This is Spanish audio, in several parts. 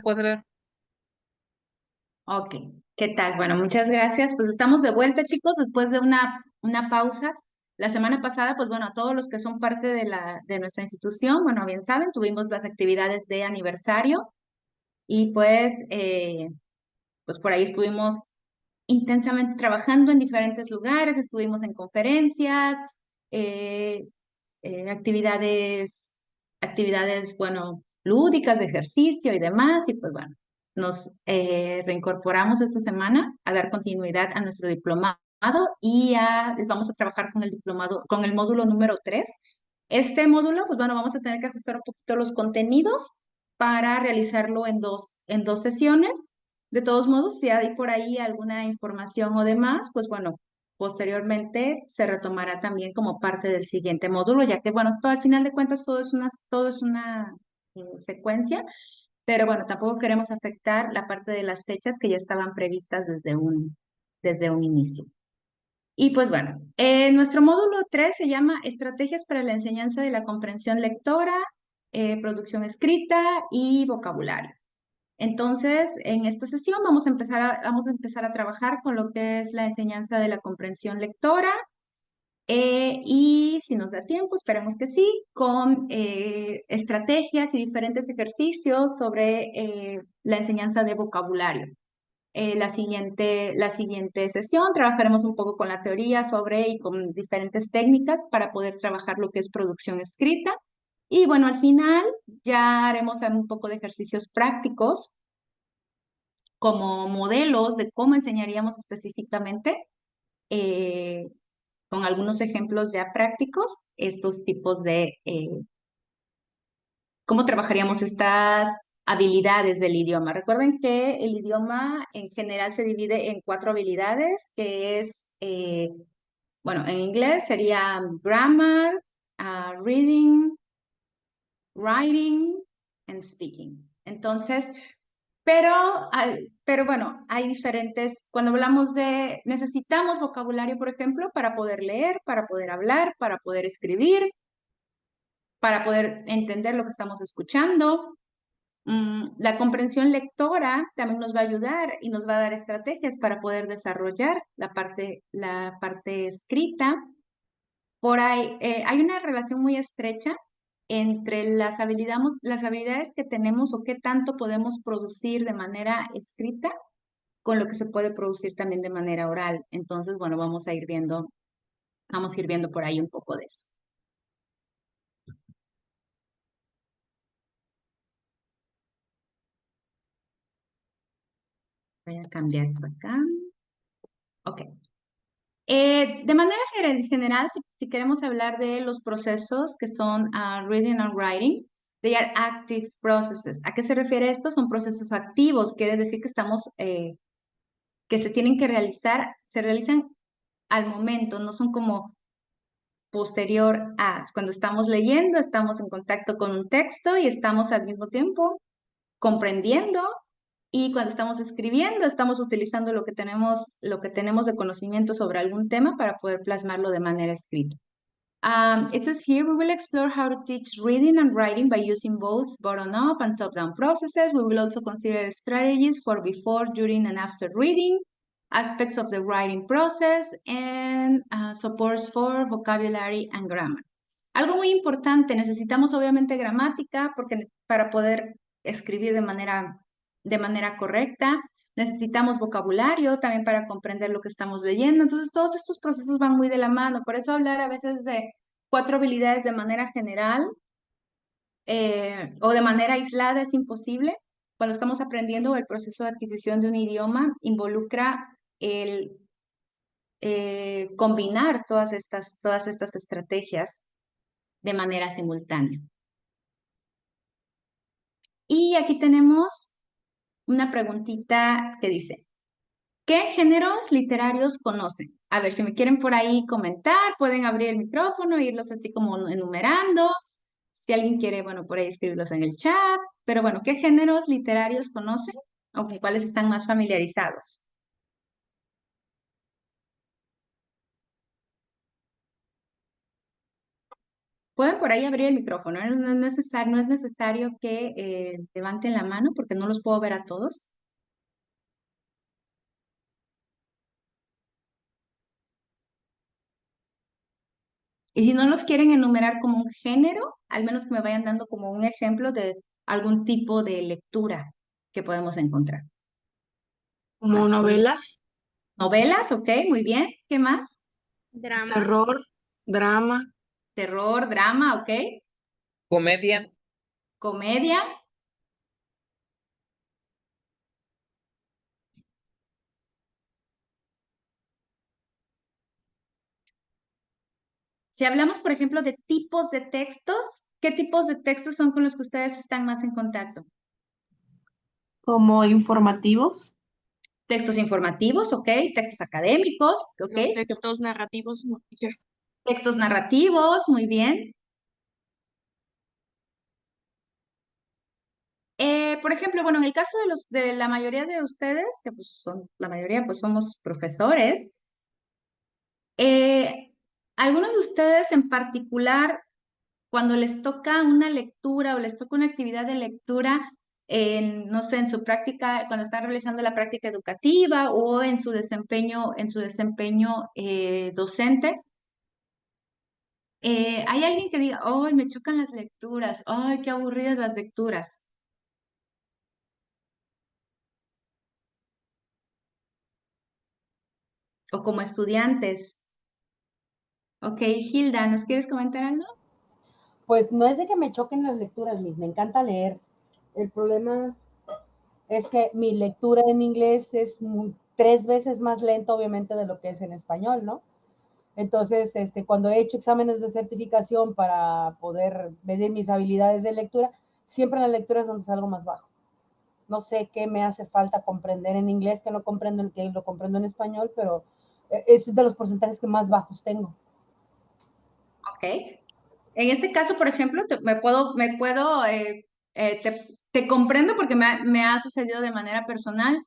Puede ver. Ok, ¿qué tal? Bueno, muchas gracias. Pues estamos de vuelta, chicos, después de una pausa. La semana pasada, pues bueno, a todos los que son parte de nuestra institución, bueno, bien saben, tuvimos las actividades de aniversario y pues por ahí estuvimos intensamente trabajando en diferentes lugares, estuvimos en conferencias, eh, actividades, bueno, lúdicas de ejercicio y demás, y pues bueno, nos reincorporamos esta semana a dar continuidad a nuestro diplomado y vamos a trabajar con el diplomado, con el módulo número 3. Este módulo, pues bueno, vamos a tener que ajustar un poquito los contenidos para realizarlo en dos sesiones. De todos modos, si hay por ahí alguna información o demás, pues bueno, posteriormente se retomará también como parte del siguiente módulo, ya que, bueno, todo, al final de cuentas todo es una secuencia, pero bueno, tampoco queremos afectar la parte de las fechas que ya estaban previstas desde un inicio. Y pues bueno, nuestro módulo 3 se llama Estrategias para la enseñanza de la comprensión lectora, producción escrita y vocabulario. Entonces, en esta sesión vamos a empezar a trabajar con lo que es la enseñanza de la comprensión lectora y si nos da tiempo, esperemos que sí, con estrategias y diferentes ejercicios sobre la enseñanza de vocabulario. La siguiente sesión trabajaremos un poco con la teoría sobre y con diferentes técnicas para poder trabajar lo que es producción escrita. Y bueno, al final ya haremos un poco de ejercicios prácticos como modelos de cómo enseñaríamos específicamente, eh, con algunos ejemplos ya prácticos, estos tipos de cómo trabajaríamos estas habilidades del idioma. Recuerden que el idioma en general se divide en 4 habilidades, que es, bueno, en inglés sería grammar, reading, writing and speaking. Entonces, pero bueno, hay diferentes, cuando hablamos necesitamos vocabulario, por ejemplo, para poder leer, para poder hablar, para poder escribir, para poder entender lo que estamos escuchando. La comprensión lectora también nos va a ayudar y nos va a dar estrategias para poder desarrollar la parte escrita. Por ahí hay una relación muy estrecha entre las habilidades que tenemos o qué tanto podemos producir de manera escrita con lo que se puede producir también de manera oral. Entonces, bueno, vamos a ir viendo por ahí un poco de eso. Voy a cambiar por acá. Ok. De manera general, si queremos hablar de los procesos que son reading and writing, they are active processes. ¿A qué se refiere esto? Son procesos activos, quiere decir que se tienen que realizar, se realizan al momento, no son como posterior a. Cuando estamos leyendo, estamos en contacto con un texto y estamos al mismo tiempo comprendiendo, y cuando estamos escribiendo, estamos utilizando lo que tenemos de conocimiento sobre algún tema para poder plasmarlo de manera escrita. It says here we will explore how to teach reading and writing by using both bottom-up and top-down processes. We will also consider strategies for before, during, and after reading, aspects of the writing process, and supports for vocabulary and grammar. Algo muy importante, necesitamos obviamente gramática porque para poder escribir de manera correcta, necesitamos vocabulario también para comprender lo que estamos leyendo. Entonces, todos estos procesos van muy de la mano. Por eso hablar a veces de 4 habilidades de manera general o de manera aislada es imposible. Cuando estamos aprendiendo, el proceso de adquisición de un idioma involucra el combinar todas estas estrategias de manera simultánea. Y aquí tenemos una preguntita que dice, ¿qué géneros literarios conocen? A ver, si me quieren por ahí comentar, pueden abrir el micrófono e irlos así como enumerando. Si alguien quiere, bueno, por ahí escribirlos en el chat. Pero bueno, ¿qué géneros literarios conocen o con cuáles están más familiarizados? Pueden por ahí abrir el micrófono, ¿eh? No es necesario que levanten la mano porque no los puedo ver a todos. Y si no los quieren enumerar como un género, al menos que me vayan dando como un ejemplo de algún tipo de lectura que podemos encontrar. Como ¿Va? Entonces, novelas, novelas, ok, muy bien. ¿Qué más? Drama. terror, drama, Terror, drama, ok. Comedia, Comedia. Si hablamos, por ejemplo, de tipos de textos, ¿qué tipos de textos son con los que ustedes están más en contacto? Como informativos. Textos informativos, ok. Textos académicos, ok. los textos narrativos, ya. Textos narrativos, muy bien. Por ejemplo, bueno, en el caso de la mayoría de ustedes, que pues son, la mayoría pues somos profesores, eh, algunos de ustedes en particular, cuando les toca una lectura o les toca una actividad de lectura, no sé, en su práctica, cuando están realizando la práctica educativa o en su desempeño docente, hay alguien que diga, ¡ay, me chocan las lecturas! ¡Ay, qué aburridas las lecturas! O como estudiantes. Ok, Hilda, ¿nos quieres comentar algo? Pues no es de que me choquen las lecturas, me encanta leer. El problema es que mi lectura en inglés es 3 veces más lenta, obviamente, de lo que es en español, ¿no? Entonces, cuando he hecho exámenes de certificación para poder medir mis habilidades de lectura, siempre en la lectura es donde salgo más bajo. No sé qué me hace falta comprender en inglés, que no comprendo, que lo comprendo en español, pero es de los porcentajes que más bajos tengo. Ok. En este caso, por ejemplo, te comprendo porque me ha sucedido de manera personal.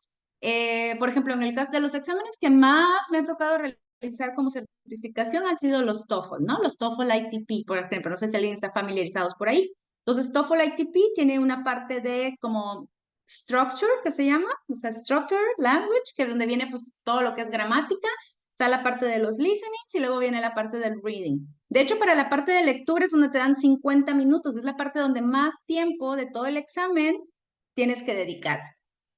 Por ejemplo, en el caso de los exámenes que más me ha tocado realizar como certificación han sido los TOEFL, ¿no? Los TOEFL ITP, por ejemplo. No sé si alguien está familiarizados por ahí. Entonces, TOEFL ITP tiene una parte de como structure, que se llama, o sea, structure language, que es donde viene pues todo lo que es gramática. Está la parte de los listenings y luego viene la parte del reading. De hecho, para la parte de lectura es donde te dan 50 minutos, es la parte donde más tiempo de todo el examen tienes que dedicar.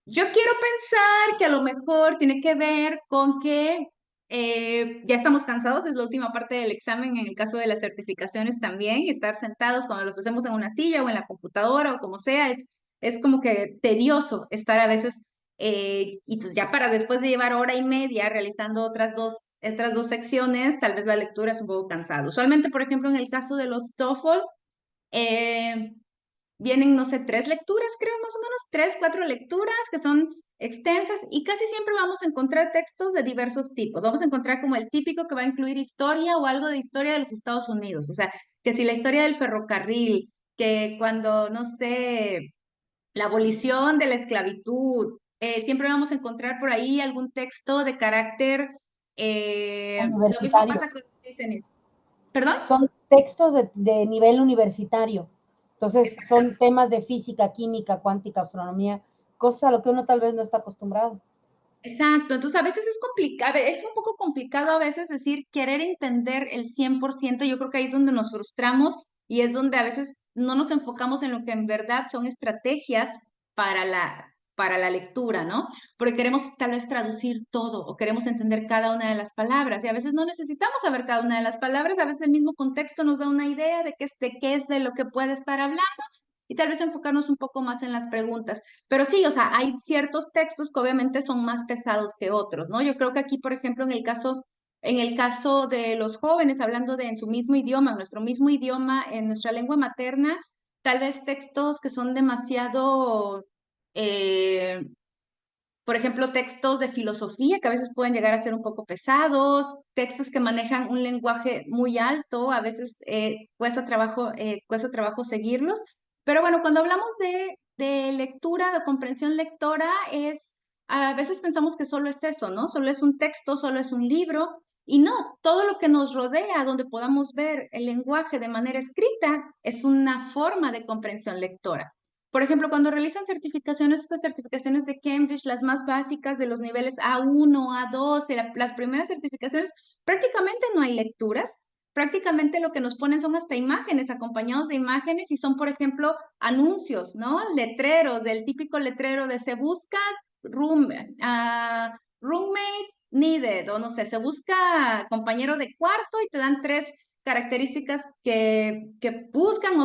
Yo quiero pensar que a lo mejor tiene que ver con que ya estamos cansados, es la última parte del examen en el caso de las certificaciones también, estar sentados cuando los hacemos en una silla o en la computadora o como sea, es como que tedioso estar a veces y entonces ya para después de llevar hora y media realizando otras dos secciones, tal vez la lectura es un poco cansada. Usualmente, por ejemplo, en el caso de los TOEFL, eh, vienen, no sé, 3 lecturas, creo, más o menos, 3, 4 lecturas que son extensas y casi siempre vamos a encontrar textos de diversos tipos. Vamos a encontrar como el típico que va a incluir historia o algo de historia de los Estados Unidos. O sea, que si la historia del ferrocarril, que cuando, no sé, la abolición de la esclavitud. Siempre vamos a encontrar por ahí algún texto de carácter, lo mismo Universitario. pasa con dicen eso. ¿Perdón? Son textos de nivel universitario. Entonces, son temas de física, química, cuántica, astronomía, cosas a lo que uno tal vez no está acostumbrado. Exacto, entonces a veces es complicado, es un poco complicado a veces decir, querer entender el 100%. Yo creo que ahí es donde nos frustramos y es donde a veces no nos enfocamos en lo que en verdad son estrategias para la lectura, ¿no? Porque queremos tal vez traducir todo o queremos entender cada una de las palabras y a veces no necesitamos saber cada una de las palabras, a veces el mismo contexto nos da una idea de qué es de lo que puede estar hablando y tal vez enfocarnos un poco más en las preguntas. Pero sí, o sea, hay ciertos textos que obviamente son más pesados que otros, ¿no? Yo creo que aquí, por ejemplo, en el caso de los jóvenes, hablando de en su mismo idioma, en nuestro mismo idioma, en nuestra lengua materna, tal vez textos que son demasiado, eh, por ejemplo, textos de filosofía que a veces pueden llegar a ser un poco pesados, textos que manejan un lenguaje muy alto, a veces cuesta trabajo seguirlos. Pero bueno, cuando hablamos de lectura, de comprensión lectora, a veces pensamos que solo es eso, ¿no? Solo es un texto, solo es un libro. Y no, todo lo que nos rodea, donde podamos ver el lenguaje de manera escrita, es una forma de comprensión lectora. Por ejemplo, cuando realizan certificaciones, estas certificaciones de Cambridge, las más básicas de los niveles A1, A2, las primeras certificaciones, prácticamente no hay lecturas. Prácticamente lo que nos ponen son hasta imágenes, acompañados de imágenes, y son, por ejemplo, anuncios, ¿no? Letreros, del típico letrero de se busca roommate needed, o no sé, se busca compañero de cuarto y te dan 3 características que buscan,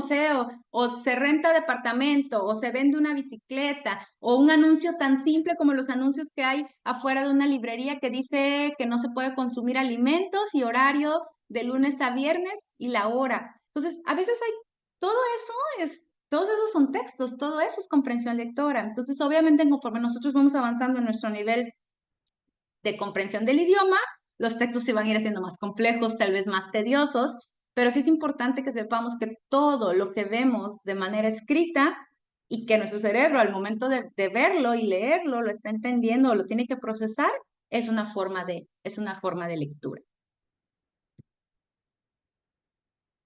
o se renta departamento, o se vende una bicicleta, o un anuncio tan simple como los anuncios que hay afuera de una librería que dice que no se puede consumir alimentos y horario de lunes a viernes y la hora. Entonces, a veces hay, todo todos esos son textos, todo eso es comprensión lectora. Entonces, obviamente, conforme nosotros vamos avanzando en nuestro nivel de comprensión del idioma, los textos se van a ir haciendo más complejos, tal vez más tediosos, pero sí es importante que sepamos que todo lo que vemos de manera escrita y que nuestro cerebro al momento de verlo y leerlo lo está entendiendo o lo tiene que procesar, es una forma de lectura.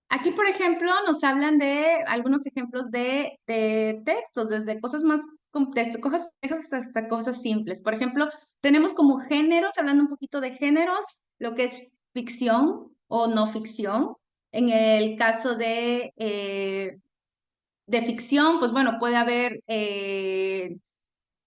Aquí, por ejemplo, nos hablan de algunos ejemplos de textos, desde cosas más desde cosas complejas hasta cosas simples. Por ejemplo, tenemos como géneros, hablando un poquito de géneros, lo que es ficción o no ficción. En el caso de ficción, pues bueno, puede haber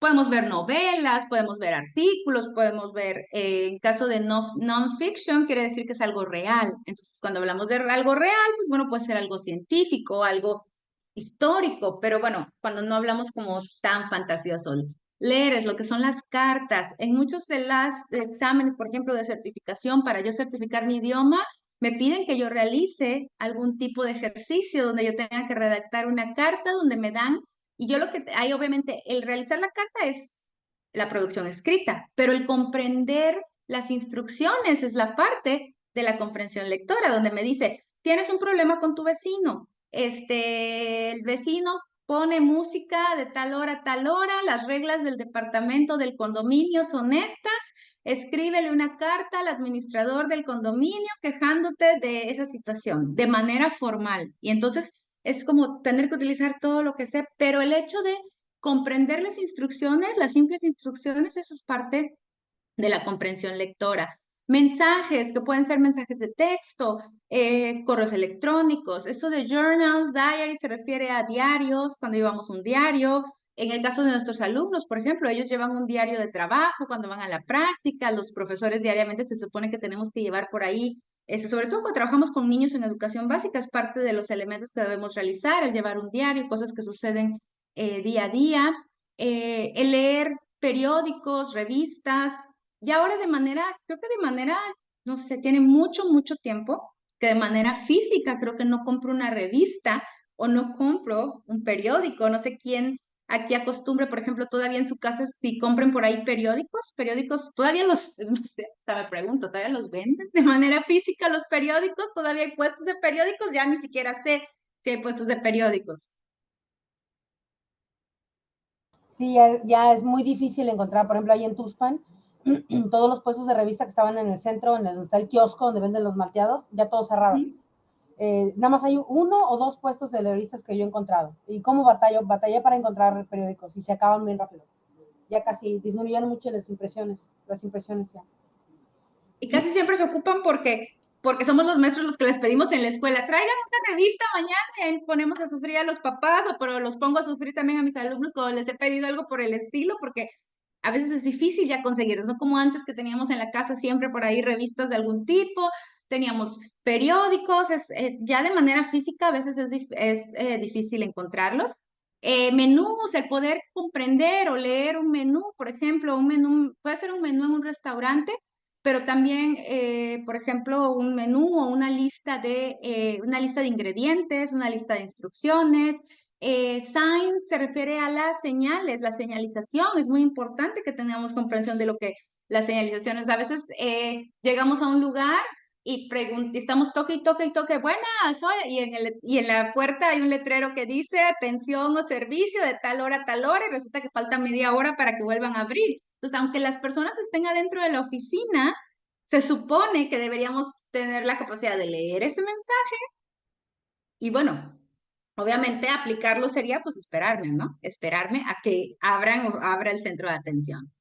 podemos ver novelas, podemos ver artículos, podemos ver, en caso de non-fiction, quiere decir que es algo real. Entonces, cuando hablamos de algo real, pues bueno, puede ser algo científico, algo histórico, pero bueno, cuando no hablamos como tan fantasioso. Leer es lo que son las cartas. En muchos de los exámenes, por ejemplo, de certificación, para yo certificar mi idioma, me piden que yo realice algún tipo de ejercicio donde yo tenga que redactar una carta donde me dan y yo lo que hay, obviamente, el realizar la carta es la producción escrita, pero el comprender las instrucciones es la parte de la comprensión lectora, donde me dice, tienes un problema con tu vecino, el vecino pone música de tal hora a tal hora, las reglas del departamento del condominio son estas, escríbele una carta al administrador del condominio quejándote de esa situación de manera formal. Y entonces es como tener que utilizar todo lo que sé, pero el hecho de comprender las instrucciones, las simples instrucciones, eso es parte de la comprensión lectora. Mensajes, que pueden ser mensajes de texto, correos electrónicos. Esto de journals, diaries, se refiere a diarios, cuando llevamos un diario. En el caso de nuestros alumnos, por ejemplo, ellos llevan un diario de trabajo cuando van a la práctica. Los profesores diariamente se supone que tenemos que llevar por ahí, sobre todo cuando trabajamos con niños en educación básica, es parte de los elementos que debemos realizar, el llevar un diario, cosas que suceden día a día. El leer periódicos, revistas, y ahora creo que de manera, no sé, tiene mucho, mucho tiempo que de manera física creo que no compro una revista o no compro un periódico. No sé quién aquí acostumbre, por ejemplo, todavía en su casa, si compren por ahí periódicos, todavía no sé, hasta me pregunto, ¿todavía los venden de manera física los periódicos? ¿Todavía hay puestos de periódicos? Ya ni siquiera sé si hay puestos de periódicos. Sí, ya es muy difícil encontrar, por ejemplo, ahí en Tuxpan, todos los puestos de revista que estaban en el centro, donde está el kiosco donde venden los malteados, ya todos cerraron. Nada más hay 1 o 2 puestos de revistas que yo he encontrado. ¿Y cómo batallé para encontrar periódicos y se acaban bien rápido? Ya casi disminuyeron mucho las impresiones ya. Y casi siempre se ocupan porque somos los maestros los que les pedimos en la escuela, traigan una revista mañana, y ponemos a sufrir a los papás, pero los pongo a sufrir también a mis alumnos cuando les he pedido algo por el estilo, porque a veces es difícil ya conseguirlos, no como antes que teníamos en la casa siempre por ahí revistas de algún tipo, teníamos periódicos, ya de manera física a veces es difícil encontrarlos. Menús, el poder comprender o leer un menú, por ejemplo, un menú, puede ser un menú en un restaurante, pero también, por ejemplo, un menú o una lista de ingredientes, una lista de instrucciones. Signs se refiere a las señales, la señalización. Es muy importante que tengamos comprensión de lo que las señalizaciones. A veces llegamos a un lugar y estamos toque y toque y toque, buenas, y en la puerta hay un letrero que dice atención o servicio de tal hora a tal hora, y resulta que falta media hora para que vuelvan a abrir. Entonces, aunque las personas estén adentro de la oficina, se supone que deberíamos tener la capacidad de leer ese mensaje y bueno, obviamente aplicarlo sería pues esperarme, ¿no? Esperarme a que abra el centro de atención.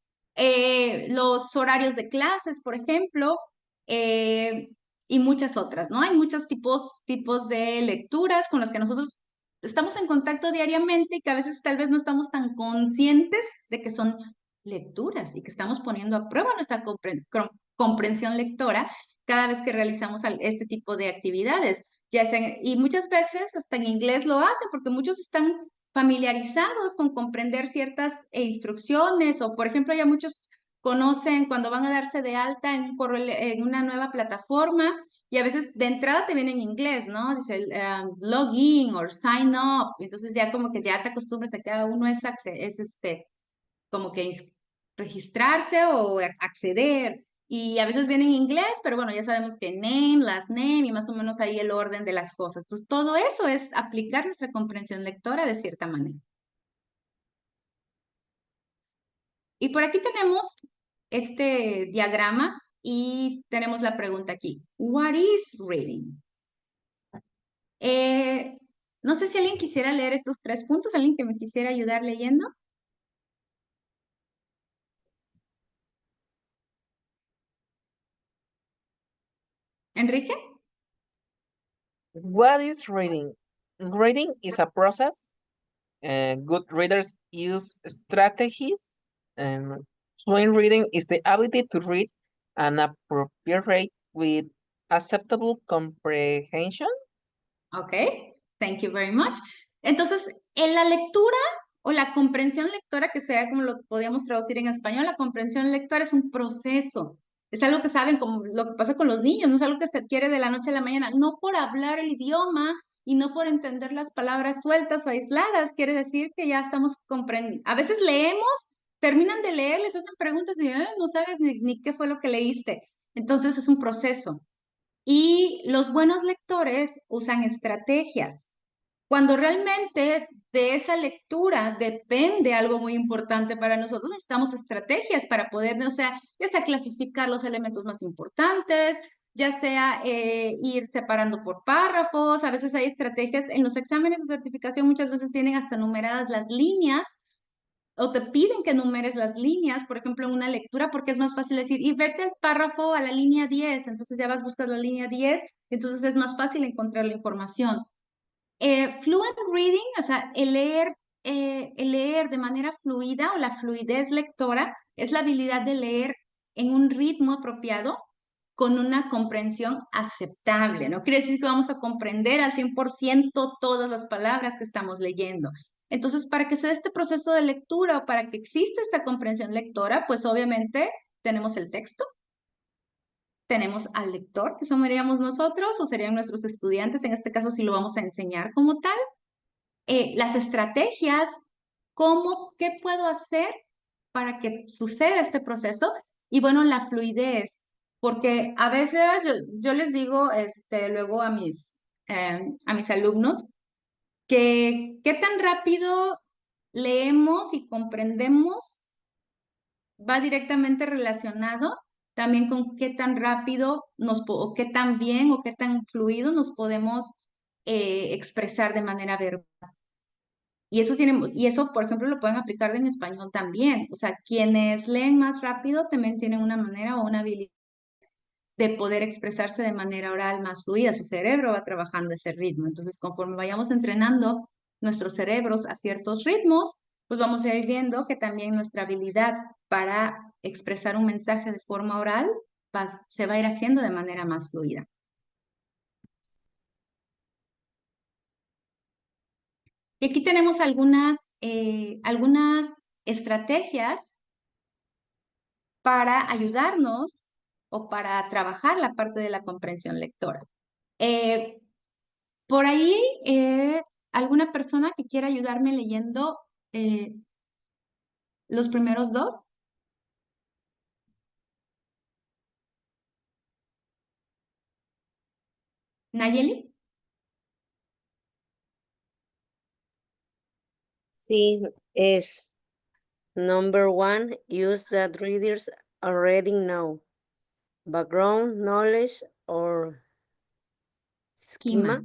Los horarios de clases, por ejemplo, eh, y muchas otras, ¿no? Hay muchos tipos de lecturas con las que nosotros estamos en contacto diariamente y que a veces tal vez no estamos tan conscientes de que son lecturas y que estamos poniendo a prueba nuestra comprensión lectora cada vez que realizamos este tipo de actividades. Y muchas veces hasta en inglés lo hacen porque muchos están familiarizados con comprender ciertas instrucciones o, por ejemplo, ya muchos conocen cuando van a darse de alta en una nueva plataforma y a veces de entrada te viene en inglés, ¿no? Dice login o sign up, entonces ya como que ya te acostumbras a que uno es como que registrarse o acceder. Y a veces viene en inglés, pero bueno, ya sabemos que name, last name y más o menos ahí el orden de las cosas. Entonces, todo eso es aplicar nuestra comprensión lectora de cierta manera. Y por aquí tenemos este diagrama y tenemos la pregunta aquí. What is reading? No sé si alguien quisiera leer estos 3 puntos, alguien que me quisiera ayudar leyendo. Enrique. What is reading? Reading is a process. Good readers use strategies. And fluent reading is the ability to read an appropriate rate with acceptable comprehension. Ok, thank you very much. Entonces, en la lectura o la comprensión lectora, que sea como lo podríamos traducir en español, la comprensión lectora es un proceso. Es algo que saben, como lo que pasa con los niños, no es algo que se adquiere de la noche a la mañana, no por hablar el idioma y no por entender las palabras sueltas o aisladas, quiere decir que ya estamos comprendiendo. A veces leemos, terminan de leer, les hacen preguntas y no sabes ni qué fue lo que leíste. Entonces es un proceso. Y los buenos lectores usan estrategias. Cuando realmente de esa lectura depende algo muy importante para nosotros, necesitamos estrategias para poder, o sea, ya sea clasificar los elementos más importantes, ya sea ir separando por párrafos, a veces hay estrategias, en los exámenes de certificación muchas veces tienen hasta numeradas las líneas o te piden que enumeres las líneas, por ejemplo, en una lectura, porque es más fácil decir, y vete al párrafo a la línea 10, entonces ya vas, buscas la línea 10, entonces es más fácil encontrar la información. Fluent reading, o sea, el leer de manera fluida o la fluidez lectora es la habilidad de leer en un ritmo apropiado con una comprensión aceptable. No quiere decir que vamos a comprender al 100% todas las palabras que estamos leyendo. Entonces, para que se dé este proceso de lectura o para que exista esta comprensión lectora, pues obviamente tenemos el texto, tenemos al lector, que seríamos nosotros o serían nuestros estudiantes, en este caso si lo vamos a enseñar como tal, las estrategias, qué puedo hacer para que suceda este proceso y bueno, la fluidez, porque a veces yo les digo luego a mis alumnos que qué tan rápido leemos y comprendemos va directamente relacionado también con qué tan rápido o qué tan bien o qué tan fluido nos podemos expresar de manera verbal. Y eso, por ejemplo, lo pueden aplicar en español también. O sea, quienes leen más rápido también tienen una manera o una habilidad de poder expresarse de manera oral más fluida. Su cerebro va trabajando ese ritmo. Entonces, conforme vayamos entrenando nuestros cerebros a ciertos ritmos, pues vamos a ir viendo que también nuestra habilidad para expresar un mensaje de forma oral se va a ir haciendo de manera más fluida. Y aquí tenemos algunas estrategias para ayudarnos o para trabajar la parte de la comprensión lectora. Por ahí, ¿alguna persona que quiera ayudarme leyendo los primeros 2? ¿Nayeli? Sí, es number 1, use that readers already know. background knowledge or schema.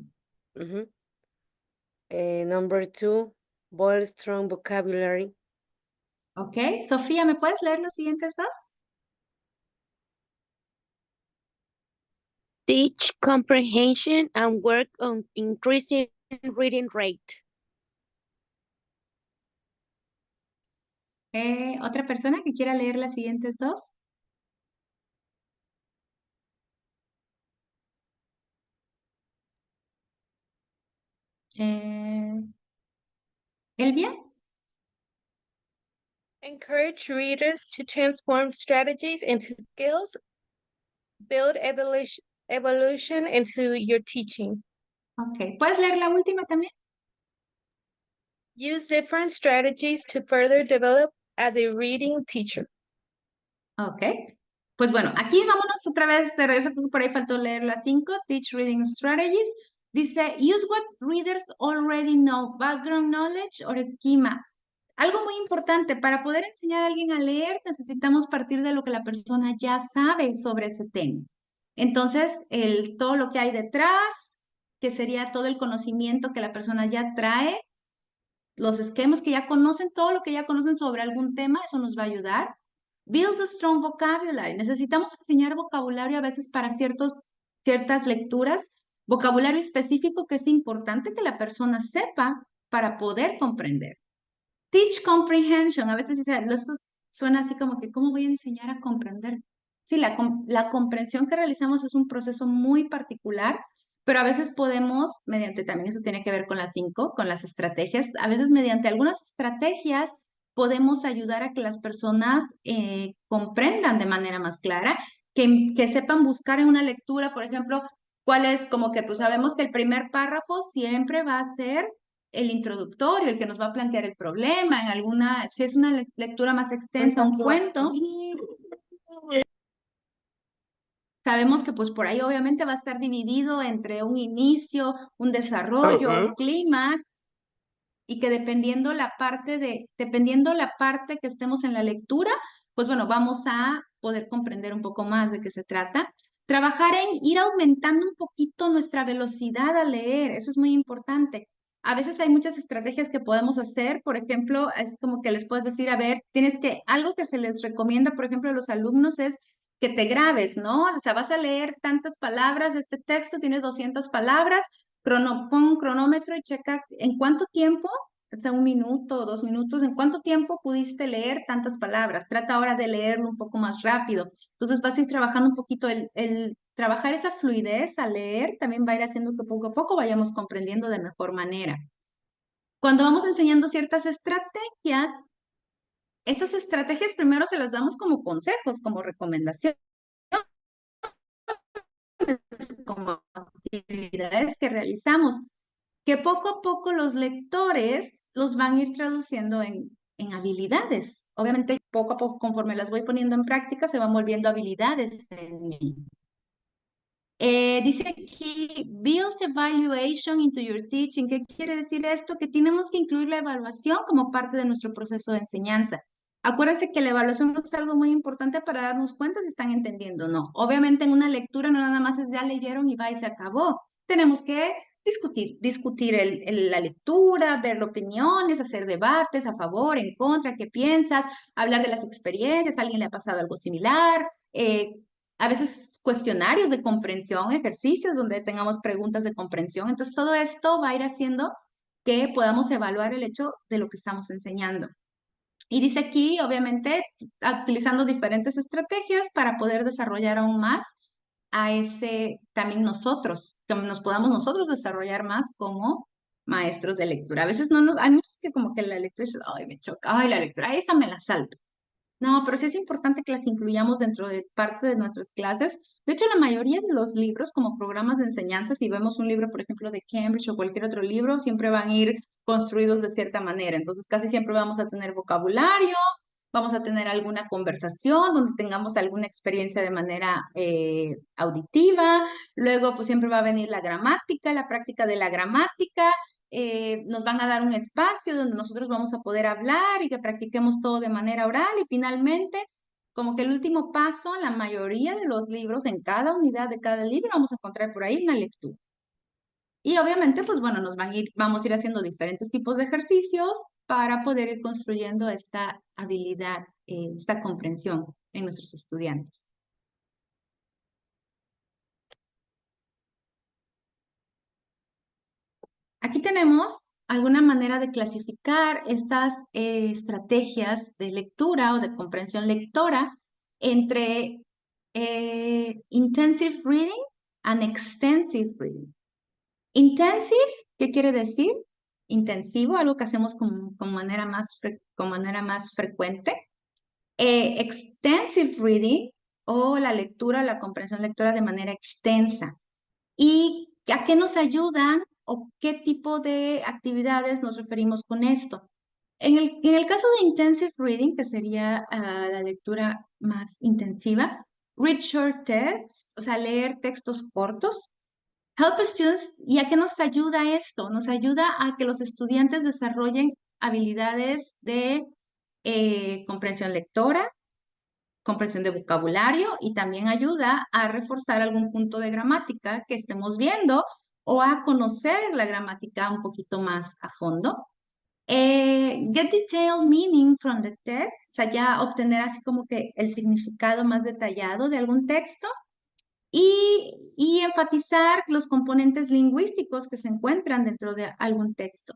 Mhm. Number 2, bold strong vocabulary. Ok, Sofía, ¿me puedes leer los siguientes dos? Teach comprehension and work on increasing reading rate. ¿Otra persona que quiera leer las siguientes dos? Elvia. Encourage readers to transform strategies into skills. Build evolution into your teaching. Ok, ¿puedes leer la última también? Use different strategies to further develop as a reading teacher. Ok. Pues bueno, aquí vámonos otra vez de regreso, creo que por ahí faltó leer las 5, Teach Reading Strategies. Dice, use what readers already know, background knowledge or schema. Algo muy importante, para poder enseñar a alguien a leer, necesitamos partir de lo que la persona ya sabe sobre ese tema. Entonces, todo lo que hay detrás, que sería todo el conocimiento que la persona ya trae, los esquemas que ya conocen, todo lo que ya conocen sobre algún tema, eso nos va a ayudar. Build a strong vocabulary. Necesitamos enseñar vocabulario a veces para ciertas lecturas, vocabulario específico que es importante que la persona sepa para poder comprender. Teach comprehension. A veces eso suena así como que, ¿cómo voy a enseñar a comprender? Sí, la comprensión que realizamos es un proceso muy particular, pero a veces podemos, mediante también eso tiene que ver con las 5, con las estrategias, a veces mediante algunas estrategias podemos ayudar a que las personas comprendan de manera más clara, que sepan buscar en una lectura, por ejemplo, cuál es como que pues sabemos que el primer párrafo siempre va a ser el introductorio, el que nos va a plantear el problema, si es una lectura más extensa, un cuento. Sabemos que pues por ahí obviamente va a estar dividido entre un inicio, un desarrollo, un clímax, y que dependiendo la parte que estemos en la lectura, pues bueno, vamos a poder comprender un poco más de qué se trata. Trabajar en ir aumentando un poquito nuestra velocidad al leer, eso es muy importante. A veces hay muchas estrategias que podemos hacer, por ejemplo, es como que les puedes decir, a ver, algo que se les recomienda, por ejemplo, a los alumnos es que te grabes, ¿no? O sea, vas a leer tantas palabras, este texto tiene 200 palabras, pon un cronómetro y checa en cuánto tiempo, o sea, 1 minuto o 2 minutos, en cuánto tiempo pudiste leer tantas palabras. Trata ahora de leerlo un poco más rápido. Entonces vas a ir trabajando un poquito el trabajar esa fluidez al leer, también va a ir haciendo que poco a poco vayamos comprendiendo de mejor manera. Cuando vamos enseñando ciertas estrategias, esas estrategias primero se las damos como consejos, como recomendaciones, como actividades que realizamos, que poco a poco los lectores los van a ir traduciendo en habilidades. Obviamente, poco a poco, conforme las voy poniendo en práctica, se van volviendo habilidades en mí. Dice aquí, build evaluation into your teaching. ¿Qué quiere decir esto? Que tenemos que incluir la evaluación como parte de nuestro proceso de enseñanza. Acuérdense que la evaluación es algo muy importante para darnos cuenta si están entendiendo o no. Obviamente en una lectura no nada más es ya leyeron y va y se acabó. Tenemos que discutir la lectura, ver opiniones, hacer debates a favor, en contra, qué piensas, hablar de las experiencias, a alguien le ha pasado algo similar, a veces cuestionarios de comprensión, ejercicios donde tengamos preguntas de comprensión. Entonces, todo esto va a ir haciendo que podamos evaluar el hecho de lo que estamos enseñando. Y dice aquí, obviamente, utilizando diferentes estrategias para poder desarrollar aún más a también nosotros, que nos podamos nosotros desarrollar más como maestros de lectura. A veces hay muchos que como que la lectura es, ay, me choca, ay, la lectura, esa me la salto. No, pero sí es importante que las incluyamos dentro de parte de nuestras clases. De hecho, la mayoría de los libros como programas de enseñanza, si vemos un libro, por ejemplo, de Cambridge o cualquier otro libro, siempre van a ir construidos de cierta manera. Entonces, casi siempre vamos a tener vocabulario, vamos a tener alguna conversación donde tengamos alguna experiencia de manera auditiva. Luego, pues siempre va a venir la gramática, la práctica de la gramática. Nos van a dar un espacio donde nosotros vamos a poder hablar y que practiquemos todo de manera oral y finalmente como que el último paso, en la mayoría de los libros, en cada unidad de cada libro, vamos a encontrar por ahí una lectura. Y obviamente, pues bueno, vamos a ir haciendo diferentes tipos de ejercicios para poder ir construyendo esta habilidad, esta comprensión en nuestros estudiantes. Aquí tenemos alguna manera de clasificar estas estrategias de lectura o de comprensión lectora entre intensive reading and extensive reading. Intensive, ¿qué quiere decir? Intensivo, algo que hacemos con manera más frecuente. Extensive reading o la lectura, la comprensión lectora de manera extensa. ¿Y a qué nos ayudan o qué tipo de actividades nos referimos con esto? En el caso de intensive reading, que sería la lectura más intensiva, read short texts, o sea, leer textos cortos. Help students, ¿y a qué nos ayuda esto? Nos ayuda a que los estudiantes desarrollen habilidades de comprensión lectora, comprensión de vocabulario y también ayuda a reforzar algún punto de gramática que estemos viendo o a conocer la gramática un poquito más a fondo. Get detailed meaning from the text, o sea, ya obtener así como que el significado más detallado de algún texto y enfatizar los componentes lingüísticos que se encuentran dentro de algún texto.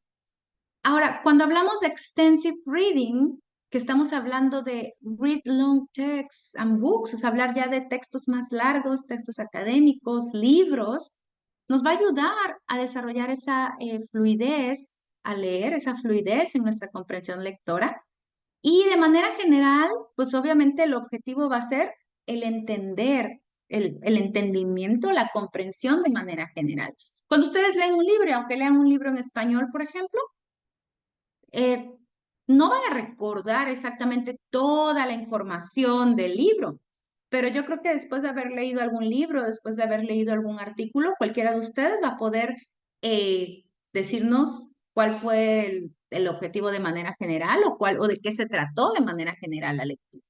Ahora, cuando hablamos de extensive reading, que estamos hablando de read long texts and books, o sea, hablar ya de textos más largos, textos académicos, libros, nos va a ayudar a desarrollar esa fluidez, a leer esa fluidez en nuestra comprensión lectora. Y de manera general, pues obviamente el objetivo va a ser el entender, el entendimiento, la comprensión de manera general. Cuando ustedes leen un libro, aunque lean un libro en español, por ejemplo, no van a recordar exactamente toda la información del libro, pero yo creo que después de haber leído algún libro, después de haber leído algún artículo, cualquiera de ustedes va a poder decirnos cuál fue el objetivo de manera general o de qué se trató de manera general la lectura.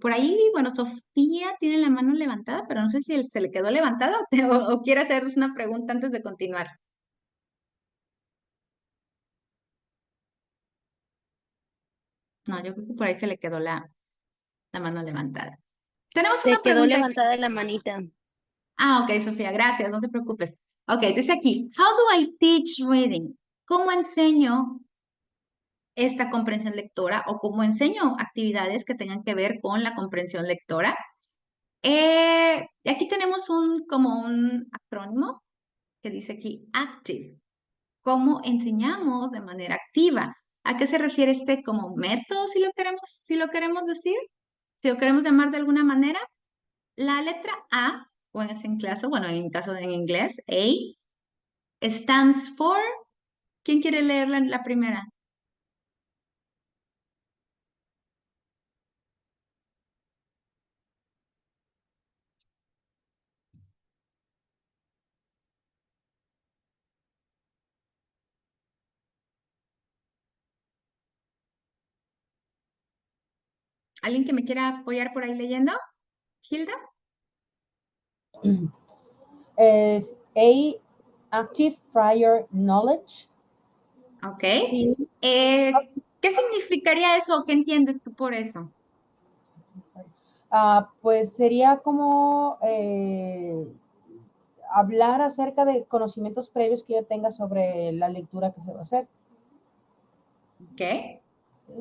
Por ahí, bueno, Sofía tiene la mano levantada, pero no sé si se le quedó levantada o quiere hacerles una pregunta antes de continuar. No, yo creo que por ahí se le quedó la mano levantada. Tenemos Se una quedó pregunta. levantada la manita. Ah, ok, Sofía, gracias, no te preocupes. Ok, dice aquí, how do I teach reading? ¿Cómo enseño esta comprensión lectora o cómo enseño actividades que tengan que ver con la comprensión lectora? Aquí tenemos como un acrónimo que dice aquí active. ¿Cómo enseñamos de manera activa? ¿A qué se refiere este como método, si lo queremos decir? Si lo queremos llamar de alguna manera. La letra A, o en ese caso, bueno, en caso en inglés, A, stands for, ¿quién quiere leer la primera? ¿Alguien que me quiera apoyar por ahí leyendo? ¿Hilda? Es A, active prior knowledge. Ok. Sí. ¿Qué significaría eso? ¿Qué entiendes tú por eso? Pues sería como hablar acerca de conocimientos previos que yo tenga sobre la lectura que se va a hacer. Ok.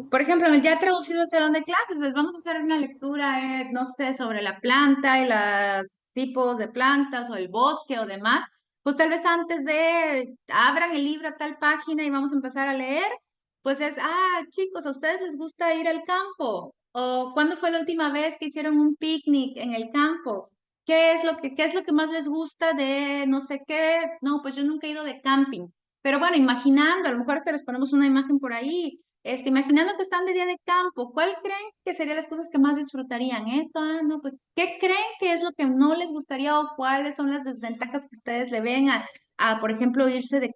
Por ejemplo, ya traducido el salón de clases, les vamos a hacer una lectura, no sé, sobre la planta y los tipos de plantas o el bosque o demás. Pues tal vez antes de abran el libro a tal página y vamos a empezar a leer, pues chicos, ¿a ustedes les gusta ir al campo? ¿O cuándo fue la última vez que hicieron un picnic en el campo? ¿Qué es lo que más les gusta de no sé qué? No, pues yo nunca he ido de camping. Pero bueno, imaginando, a lo mejor te les ponemos una imagen por ahí imaginando que están de día de campo, ¿cuál creen que serían las cosas que más disfrutarían? Esto, no, pues, ¿qué creen que es lo que no les gustaría o cuáles son las desventajas que ustedes le ven por ejemplo, irse de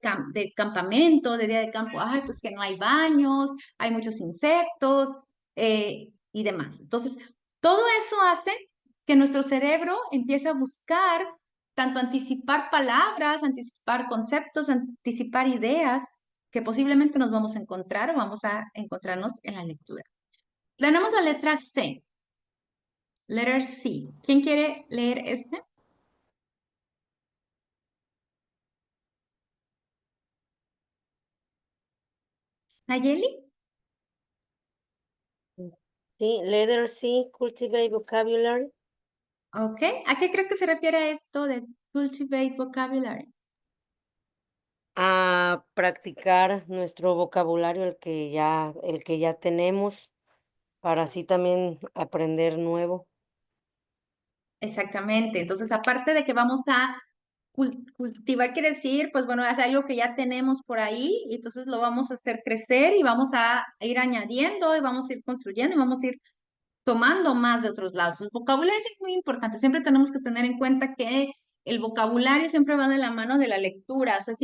campamento, de día de campo? Ay, pues que no hay baños, hay muchos insectos y demás. Entonces, todo eso hace que nuestro cerebro empiece a buscar tanto anticipar palabras, anticipar conceptos, anticipar ideas que posiblemente nos vamos a encontrar o vamos a encontrarnos en la lectura. Tenemos la letra C. Letter C. ¿Quién quiere leer este? ¿Nayeli? Sí, letter C, cultivate vocabulary. Ok. ¿A qué crees que se refiere esto de cultivate vocabulary? A practicar nuestro vocabulario, el que ya tenemos, para así también aprender nuevo. Exactamente. Entonces, aparte de que vamos a cultivar, quiere decir, pues bueno, es algo que ya tenemos por ahí, y entonces lo vamos a hacer crecer y vamos a ir añadiendo y vamos a ir construyendo y vamos a ir tomando más de otros lados. El vocabulario es muy importante. Siempre tenemos que tener en cuenta que el vocabulario siempre va de la mano de la lectura. O sea,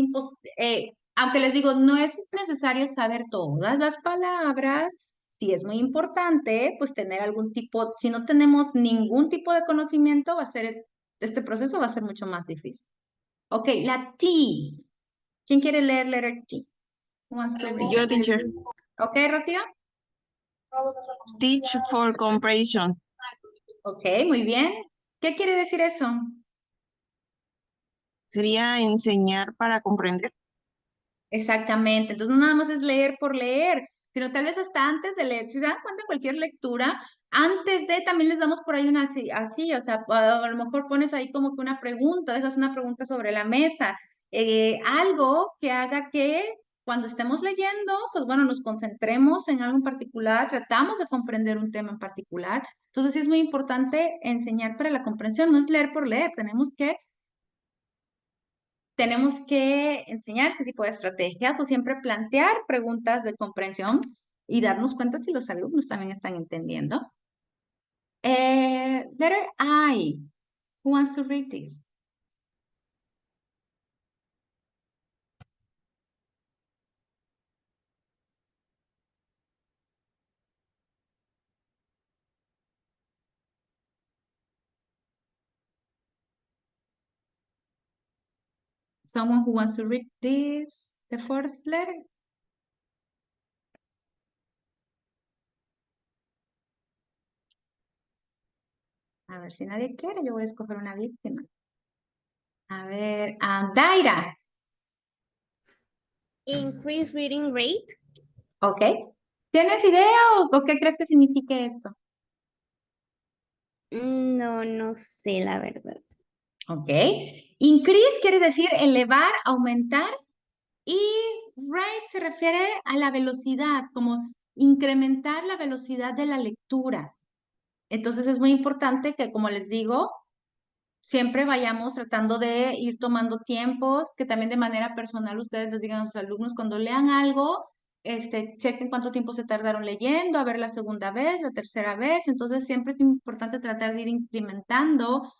aunque les digo, no es necesario saber todas las palabras. Sí es muy importante, pues tener algún tipo, si no tenemos ningún tipo de conocimiento, este proceso va a ser mucho más difícil. Ok, la T. ¿Quién quiere leer letter T? Who wants to read? Yo, teacher. Ok, Rocío. Teach for comprehension. Ok, muy bien. ¿Qué quiere decir eso? Sería enseñar para comprender. Exactamente. Entonces, no nada más es leer por leer, sino tal vez hasta antes de leer. Si se dan cuenta en cualquier lectura, antes de también les damos por ahí una así, o sea, a lo mejor pones ahí como que una pregunta, dejas una pregunta sobre la mesa, algo que haga que cuando estemos leyendo, pues bueno, nos concentremos en algo en particular, tratamos de comprender un tema en particular. Entonces, sí es muy importante enseñar para la comprensión, no es leer por leer, tenemos que enseñar ese tipo de estrategias o siempre plantear preguntas de comprensión y darnos cuenta si los alumnos también están entendiendo. Letter I. Who wants to read this? Someone who wants to read this, the fourth letter? A ver, si nadie quiere, yo voy a escoger una víctima. A ver, Daira. Increase reading rate. Ok. ¿Tienes idea o qué crees que signifique esto? No, no sé la verdad. Ok. Increase quiere decir elevar, aumentar. Y rate se refiere a la velocidad, como incrementar la velocidad de la lectura. Entonces es muy importante que, como les digo, siempre vayamos tratando de ir tomando tiempos, que también de manera personal ustedes les digan a sus alumnos cuando lean algo, chequen cuánto tiempo se tardaron leyendo, a ver la segunda vez, la tercera vez. Entonces siempre es importante tratar de ir incrementando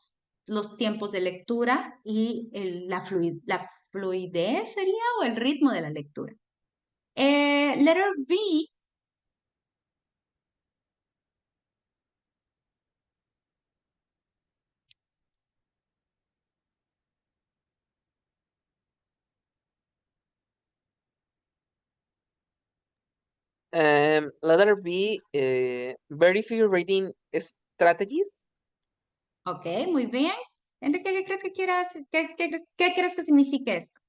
los tiempos de lectura y la fluidez sería o el ritmo de la lectura. Letter B. Letter B, very few reading strategies. Ok, muy bien. Enrique, ¿qué crees que qué crees que signifique esto?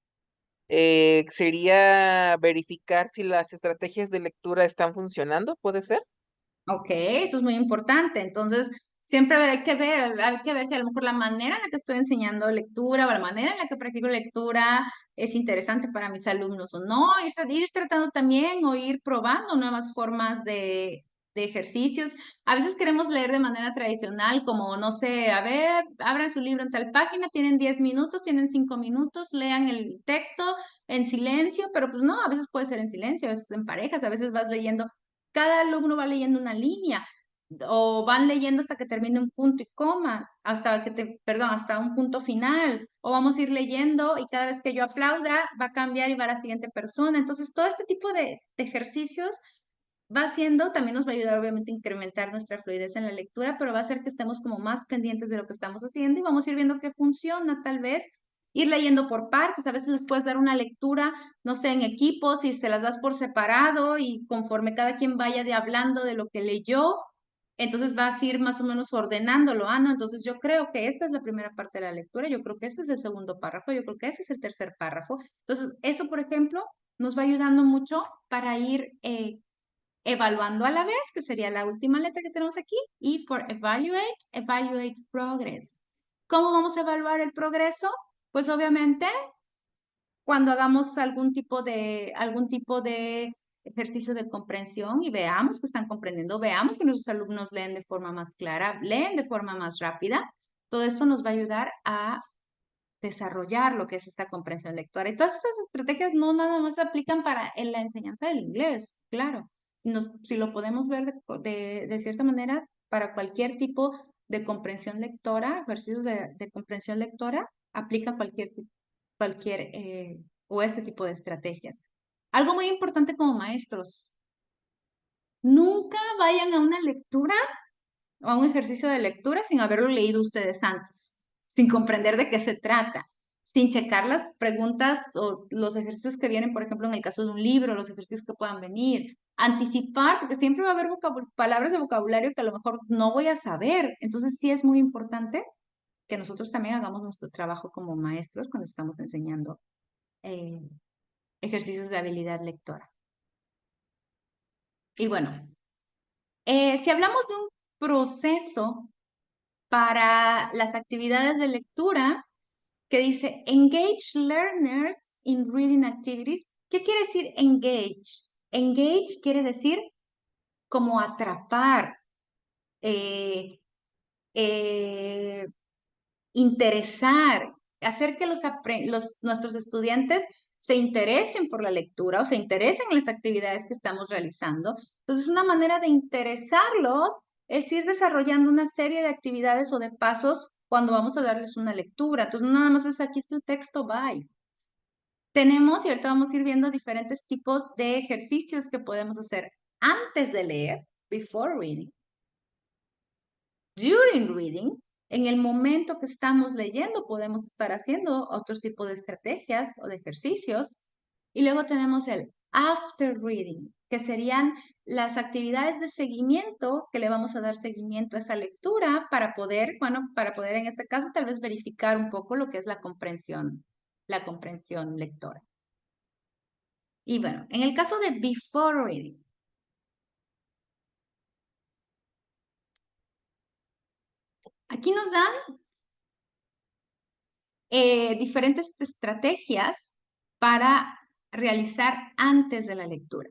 Sería verificar si las estrategias de lectura están funcionando, ¿puede ser? Ok, eso es muy importante. Entonces, siempre hay que ver si a lo mejor la manera en la que estoy enseñando lectura o la manera en la que practico lectura es interesante para mis alumnos o no. Ir tratando también o ir probando nuevas formas de ejercicios. A veces queremos leer de manera tradicional, como, no sé, a ver, abran su libro en tal página, tienen 10 minutos, tienen 5 minutos, lean el texto en silencio, pero pues no, a veces puede ser en silencio, a veces en parejas, a veces vas leyendo, cada alumno va leyendo una línea, o van leyendo hasta que termine un punto y coma, hasta un punto final, o vamos a ir leyendo y cada vez que yo aplauda va a cambiar y va a la siguiente persona. Entonces, todo este tipo de ejercicios va haciendo, también nos va a ayudar obviamente a incrementar nuestra fluidez en la lectura, pero va a hacer que estemos como más pendientes de lo que estamos haciendo y vamos a ir viendo qué funciona tal vez. Ir leyendo por partes, a veces les puedes dar una lectura, no sé, en equipos y se las das por separado y conforme cada quien vaya hablando de lo que leyó, entonces vas a ir más o menos ordenándolo. No, entonces yo creo que esta es la primera parte de la lectura, yo creo que este es el segundo párrafo, yo creo que este es el tercer párrafo. Entonces, eso, por ejemplo, nos va ayudando mucho para ir evaluando a la vez, que sería la última letra que tenemos aquí, y for evaluate, evaluate progress. ¿Cómo vamos a evaluar el progreso? Pues obviamente cuando hagamos algún tipo de ejercicio de comprensión y veamos que están comprendiendo, veamos que nuestros alumnos leen de forma más clara, leen de forma más rápida, todo esto nos va a ayudar a desarrollar lo que es esta comprensión lectora. Y todas esas estrategias no nada más se aplican para en la enseñanza del inglés, claro. Si lo podemos ver de cierta manera, para cualquier tipo de comprensión lectora, ejercicios de comprensión lectora, aplica o este tipo de estrategias. Algo muy importante como maestros, nunca vayan a una lectura o a un ejercicio de lectura sin haberlo leído ustedes antes, sin comprender de qué se trata, sin checar las preguntas o los ejercicios que vienen, por ejemplo, en el caso de un libro, los ejercicios que puedan venir, anticipar, porque siempre va a haber palabras de vocabulario que a lo mejor no voy a saber. Entonces sí es muy importante que nosotros también hagamos nuestro trabajo como maestros cuando estamos enseñando ejercicios de habilidad lectora. Y bueno, si hablamos de un proceso para las actividades de lectura, que dice engage learners in reading activities. ¿Qué quiere decir engage? Engage quiere decir como atrapar, interesar, hacer que nuestros estudiantes se interesen por la lectura o se interesen en las actividades que estamos realizando. Entonces, una manera de interesarlos es ir desarrollando una serie de actividades o de pasos cuando vamos a darles una lectura. Entonces, no nada más es aquí está el texto, bye. Tenemos, y ahorita vamos a ir viendo diferentes tipos de ejercicios que podemos hacer antes de leer, before reading, during reading, en el momento que estamos leyendo podemos estar haciendo otro tipo de estrategias o de ejercicios. Y luego tenemos el after reading, que serían las actividades de seguimiento que le vamos a dar seguimiento a esa lectura para poder en este caso tal vez verificar un poco lo que es la comprensión lectora. Y bueno, en el caso de before reading, aquí nos dan diferentes estrategias para realizar antes de la lectura.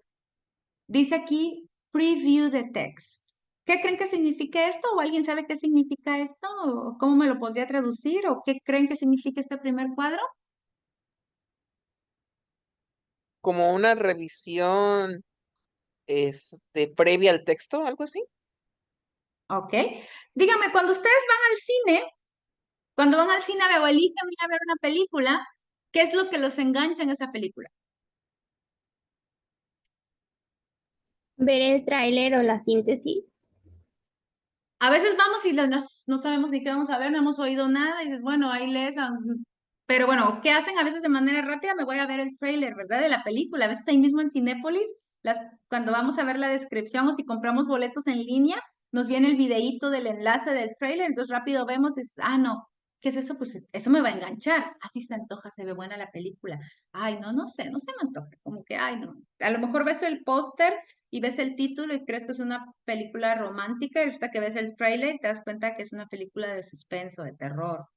Dice aquí, preview the text. ¿Qué creen que significa esto? ¿O alguien sabe qué significa esto? ¿O cómo me lo podría traducir? ¿O qué creen que significa este primer cuadro? Como una revisión, previa al texto, algo así. Ok. Dígame, cuando ustedes van al cine, o eligen ir a ver una película, ¿qué es lo que los engancha en esa película? Ver el tráiler o la síntesis. A veces vamos y no sabemos ni qué vamos a ver, no hemos oído nada, y dices, bueno, ahí lees, pero bueno, ¿qué hacen a veces de manera rápida? Me voy a ver el tráiler, ¿verdad? De la película. A veces ahí mismo en Cinépolis, cuando vamos a ver la descripción o si compramos boletos en línea, nos viene el videíto del enlace del tráiler, entonces rápido vemos y dices, no, ¿qué es eso? Pues eso me va a enganchar. Así se antoja, se ve buena la película. Ay, no sé, no se me antoja, como que, ay, no. A lo mejor ves el póster y ves el título y crees que es una película romántica y resulta que ves el trailer y te das cuenta que es una película de suspenso, de terror,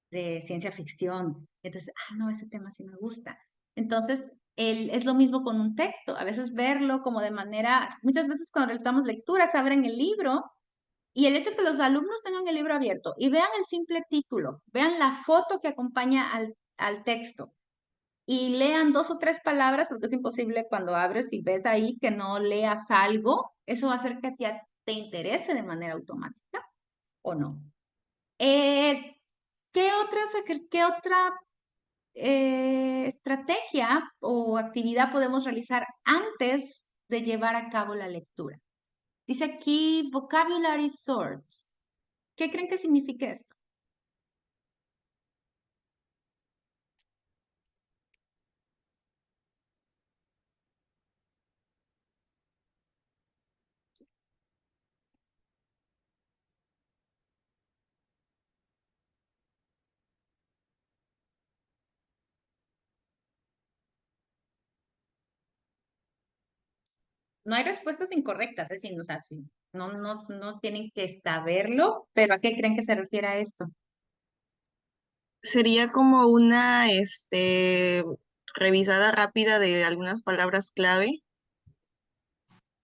de ciencia ficción. Entonces, no, ese tema sí me gusta. Entonces, es lo mismo con un texto. A veces verlo como de manera, muchas veces cuando realizamos lecturas, abren el libro y el hecho de que los alumnos tengan el libro abierto y vean el simple título, vean la foto que acompaña al texto y lean 2 o 3 palabras, porque es imposible cuando abres y ves ahí que no leas algo, eso va a hacer que a ti te interese de manera automática o no. ¿Qué otra estrategia o actividad podemos realizar antes de llevar a cabo la lectura? Dice aquí vocabulary sorts. ¿Qué creen que significa esto? No hay respuestas incorrectas, es decir, o sea, sí, no tienen que saberlo, pero ¿a qué creen que se refiere a esto? Sería como una, revisada rápida de algunas palabras clave.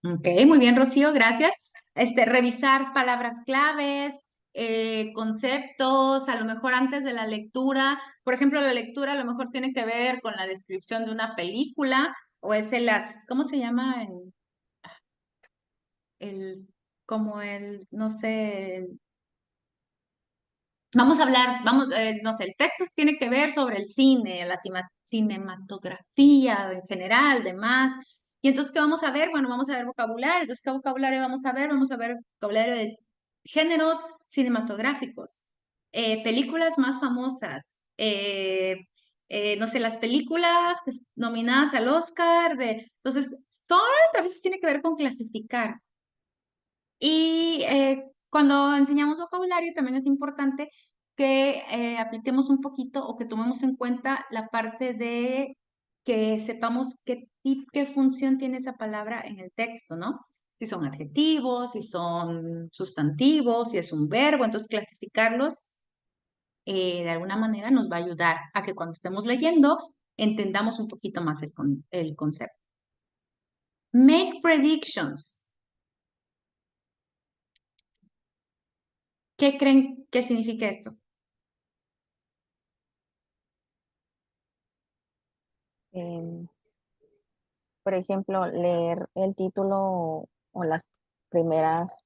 Ok, muy bien, Rocío, gracias. Revisar palabras claves, conceptos, a lo mejor antes de la lectura. Por ejemplo, la lectura a lo mejor tiene que ver con la descripción de una película o es ¿cómo se llama? Como no sé, vamos a hablar, no sé, el texto tiene que ver sobre el cine, la cinematografía en general, demás. Y entonces, ¿qué vamos a ver? Bueno, vamos a ver vocabulario. Entonces, ¿qué vocabulario vamos a ver? Vamos a ver vocabulario de géneros cinematográficos, películas más famosas, no sé, las películas nominadas al Oscar. Entonces, todo a veces tiene que ver con clasificar. Y cuando enseñamos vocabulario también es importante que apliquemos un poquito o que tomemos en cuenta la parte de que sepamos qué función tiene esa palabra en el texto, ¿no? Si son adjetivos, si son sustantivos, si es un verbo, entonces clasificarlos de alguna manera nos va a ayudar a que cuando estemos leyendo entendamos un poquito más el concepto. Make predictions. ¿Qué creen que significa esto? em, por ejemplo, leer el título o las primeras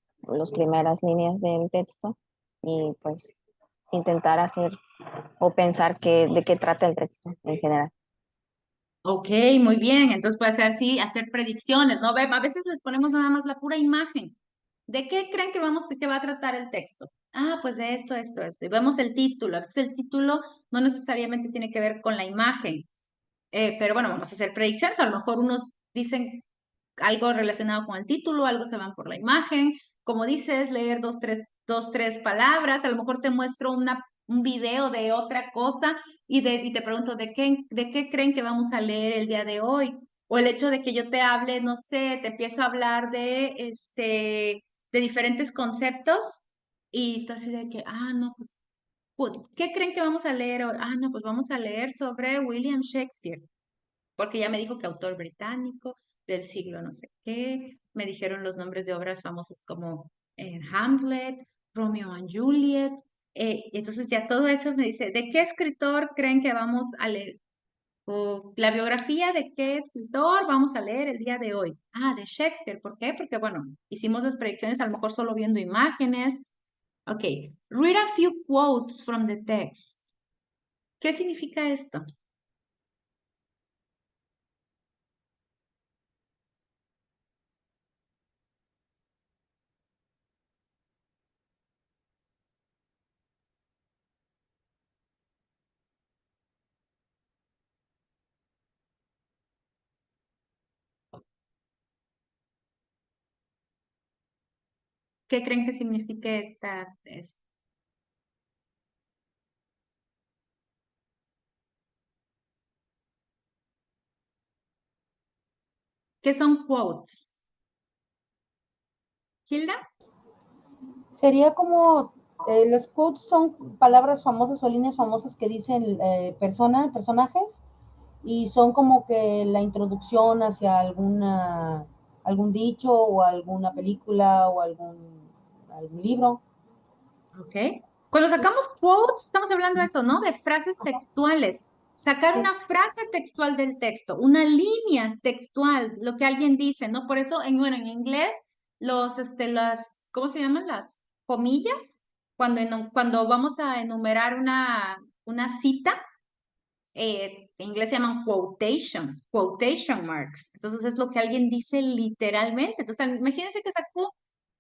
líneas del texto y pues intentar hacer o pensar de qué trata el texto en general. Ok, muy bien. Entonces puede ser, sí, hacer predicciones, ¿no? A veces les ponemos nada más la pura imagen. ¿De qué creen que va a tratar el texto? Ah, pues de esto, esto, esto. Y vemos el título. A veces el título no necesariamente tiene que ver con la imagen. Pero bueno, vamos a hacer predicciones. A lo mejor unos dicen algo relacionado con el título, algo se van por la imagen. Como dices, leer dos, tres palabras. A lo mejor te muestro un video de otra cosa y te pregunto, ¿de qué creen que vamos a leer el día de hoy? O el hecho de que yo te hable, no sé, te empiezo a hablar de diferentes conceptos y tú así de que, no, pues, ¿qué creen que vamos a leer hoy? No, pues vamos a leer sobre William Shakespeare, porque ya me dijo que autor británico del siglo no sé qué, me dijeron los nombres de obras famosas como Hamlet, Romeo and Juliet, y entonces ya todo eso me dice, ¿de qué escritor creen que vamos a leer? O la biografía de qué escritor vamos a leer el día de hoy. De Shakespeare. ¿Por qué? Porque, bueno, hicimos las predicciones a lo mejor solo viendo imágenes. Ok, read a few quotes from the text. ¿Qué significa esto? ¿Qué creen que signifique ¿Qué son quotes? ¿Hilda? Sería como, los quotes son palabras famosas o líneas famosas que dicen personajes y son como que la introducción hacia algún dicho o alguna película o algún libro. Ok. Cuando sacamos quotes, estamos hablando de eso, ¿no? De frases textuales. Sacar Sí. una frase textual del texto, una línea textual, lo que alguien dice, ¿no? Por eso, bueno, en inglés, ¿cómo se llaman? Las comillas, cuando vamos a enumerar una cita, en inglés se llaman quotation marks. Entonces es lo que alguien dice literalmente. Entonces, imagínense que sacó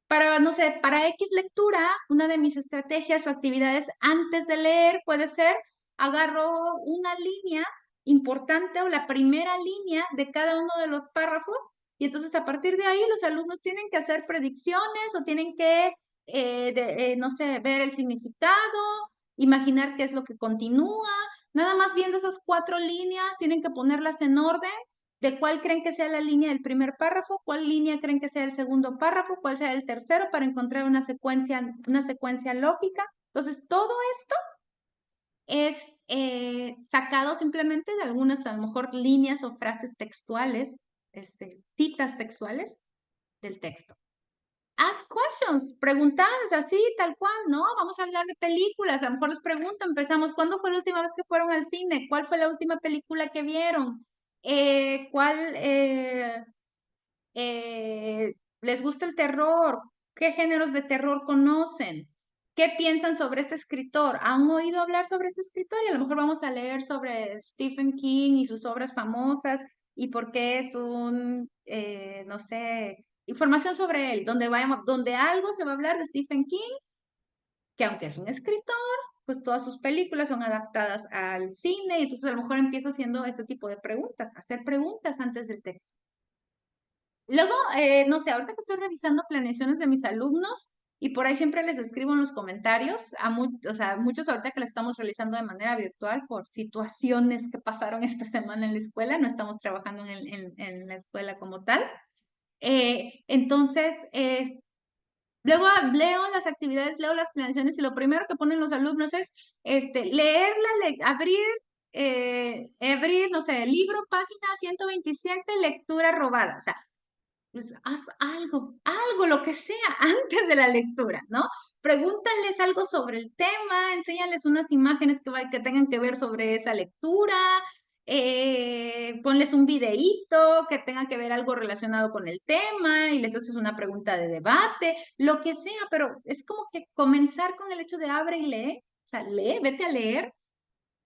para, no sé, para X lectura, una de mis estrategias o actividades antes de leer puede ser, agarro una línea importante o la primera línea de cada uno de los párrafos y entonces a partir de ahí los alumnos tienen que hacer predicciones o tienen que, no sé, ver el significado, imaginar qué es lo que continúa. Nada más viendo esas 4 líneas, tienen que ponerlas en orden de cuál creen que sea la línea del primer párrafo, cuál línea creen que sea el segundo párrafo, cuál sea el tercero para encontrar una secuencia lógica. Entonces, todo esto es sacado simplemente de algunas, a lo mejor, líneas o frases textuales, citas textuales del texto. Ask questions, preguntar así, tal cual, ¿no? Vamos a hablar de películas, a lo mejor les pregunto, empezamos, ¿cuándo fue la última vez que fueron al cine? ¿Cuál fue la última película que vieron? ¿Cuál les gusta el terror? ¿Qué géneros de terror conocen? ¿Qué piensan sobre este escritor? ¿Han oído hablar sobre este escritor? Y a lo mejor vamos a leer sobre Stephen King y sus obras famosas y por qué es no sé, información sobre él, donde algo se va a hablar de Stephen King, que aunque es un escritor, pues todas sus películas son adaptadas al cine, y entonces a lo mejor empiezo haciendo ese tipo de preguntas, hacer preguntas antes del texto. Luego, no sé, ahorita que estoy revisando planeaciones de mis alumnos y por ahí siempre les escribo en los comentarios, o sea, muchos ahorita que les estamos realizando de manera virtual por situaciones que pasaron esta semana en la escuela, no estamos trabajando en la escuela como tal. Entonces, luego leo las actividades, leo las planeaciones y lo primero que ponen los alumnos es abrir, no sé, libro, página 127, lectura robada. O sea, pues haz algo, lo que sea, antes de la lectura, ¿no? Pregúntales algo sobre el tema, enséñales unas imágenes que tengan que ver sobre esa lectura, ponles un videíto que tenga que ver algo relacionado con el tema y les haces una pregunta de debate, lo que sea, pero es como que comenzar con el hecho de abre y lee, o sea, lee, vete a leer.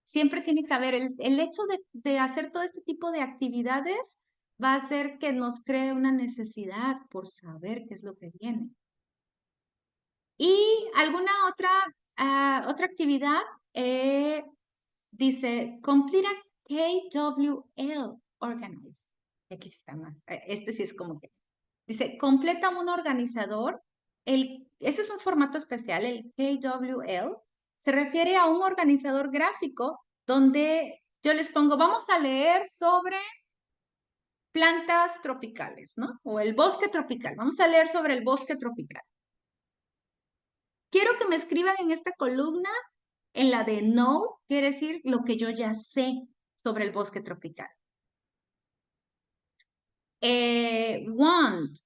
Siempre tiene que haber el hecho de hacer todo este tipo de actividades va a hacer que nos cree una necesidad por saber qué es lo que viene. Y alguna otra actividad dice, complete a KWL organize. Aquí sí está más. Este sí es como que. Dice, completa un organizador. Este es un formato especial, el KWL. Se refiere a un organizador gráfico donde yo les pongo, vamos a leer sobre plantas tropicales, ¿no? O el bosque tropical. Vamos a leer sobre el bosque tropical. Quiero que me escriban en esta columna, en la de know, quiere decir lo que yo ya sé sobre el bosque tropical. Want,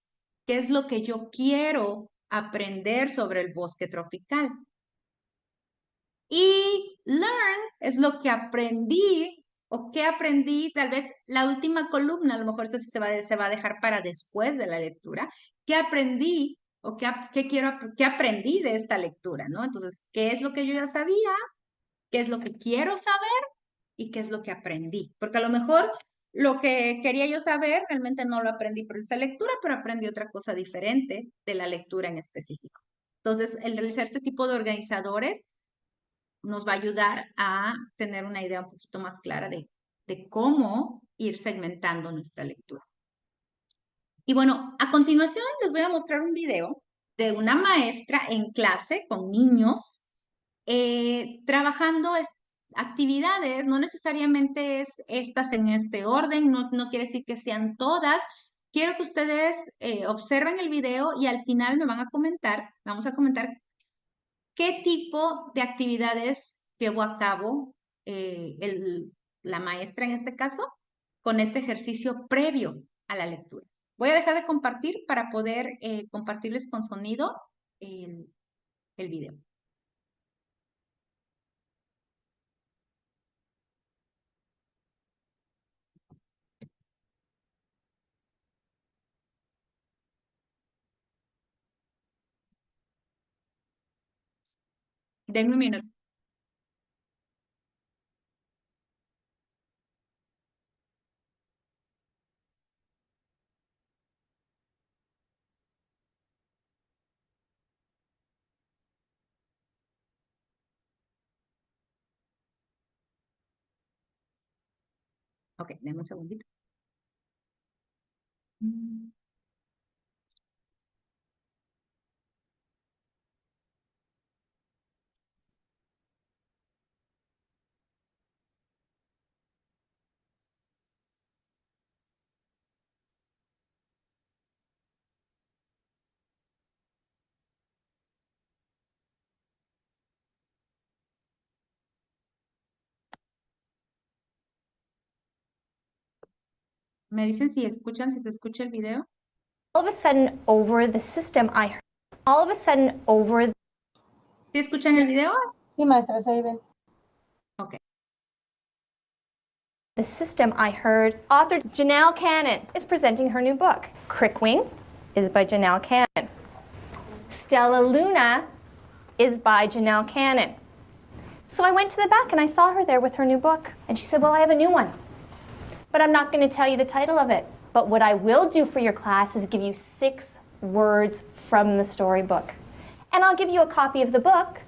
que es lo que yo quiero aprender sobre el bosque tropical. Y learn es lo que aprendí o qué aprendí, tal vez la última columna, a lo mejor eso se va a dejar para después de la lectura. ¿Qué aprendí o qué aprendí de esta lectura, ¿no? Entonces, ¿qué es lo que yo ya sabía? ¿Qué es lo que quiero saber? ¿Y qué es lo que aprendí? Porque a lo mejor lo que quería yo saber realmente no lo aprendí por esa lectura, pero aprendí otra cosa diferente de la lectura en específico. Entonces, el realizar este tipo de organizadores nos va a ayudar a tener una idea un poquito más clara de cómo ir segmentando nuestra lectura. Y bueno, a continuación les voy a mostrar un video de una maestra en clase con niños trabajando actividades, no necesariamente es estas en este orden, no quiere decir que sean todas. Quiero que ustedes observen el video y al final me van a comentar, vamos a comentar qué tipo de actividades llevó a cabo la maestra en este caso con este ejercicio previo a la lectura. Voy a dejar de compartir para poder compartirles con sonido el video. Denme un minuto. Ok, denme un segundito. ¿Me dicen si escuchan, si se escucha el video? All of a sudden, over the system, I heard. All of a sudden, over. ¿Sí escuchan el video? Sí, maestra, se oye bien. Ok. The system, I heard author Janelle Cannon is presenting her new book. Crickwing is by Janelle Cannon. Stella Luna is by Janelle Cannon. So I went to the back and I saw her there with her new book. And she said, well, I have a new one. But I'm not going to tell you the title of it. But what I will do for your class is give you 6 words from the storybook. And I'll give you a copy of the book,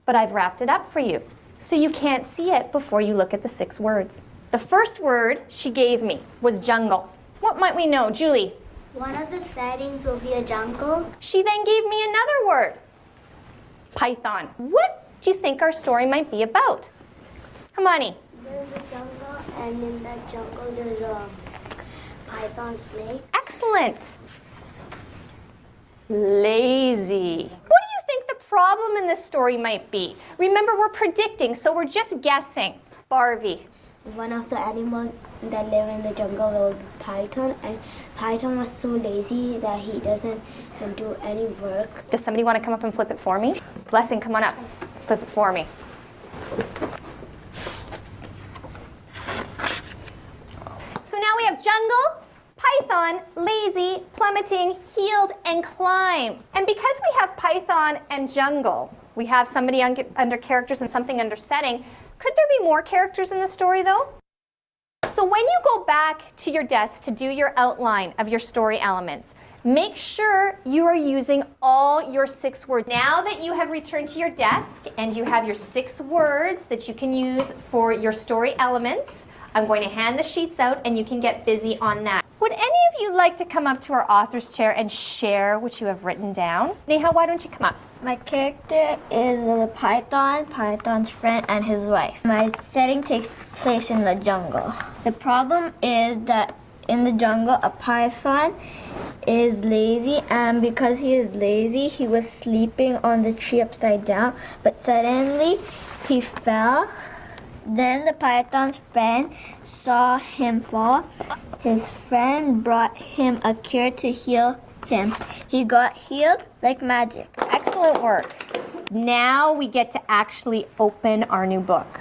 but I've wrapped it up for you. So you can't see it before you look at the 6 words. The first word she gave me was jungle. What might we know, Julie? One of the settings will be a jungle. She then gave me another word, python. What do you think our story might be about? Hermione. There's a jungle, and in that jungle there's a python snake. Excellent. Lazy. What do you think the problem in this story might be? Remember, we're predicting, so we're just guessing. Barbie. One of the animals that live in the jungle was python, and python was so lazy that he doesn't do any work. Does somebody want to come up and flip it for me? Blessing, come on up. Flip it for me. So now we have jungle, python, lazy, plummeting, healed, and climb. And because we have python and jungle, we have somebody under characters and something under setting. Could there be more characters in the story, though? So when you go back to your desk to do your outline of your story elements, make sure you are using all your 6 words. Now that you have returned to your desk and you have your 6 words that you can use for your story elements, I'm going to hand the sheets out and you can get busy on that. Would any of you like to come up to our author's chair and share what you have written down? Neha, why don't you come up? My character is a python, python's friend, and his wife. My setting takes place in the jungle. The problem is that in the jungle, a python is lazy, and because he is lazy, he was sleeping on the tree upside down, but suddenly he fell. Then the python's friend saw him fall. His friend brought him a cure to heal him. He got healed like magic. Excellent work. Now we get to actually open our new book,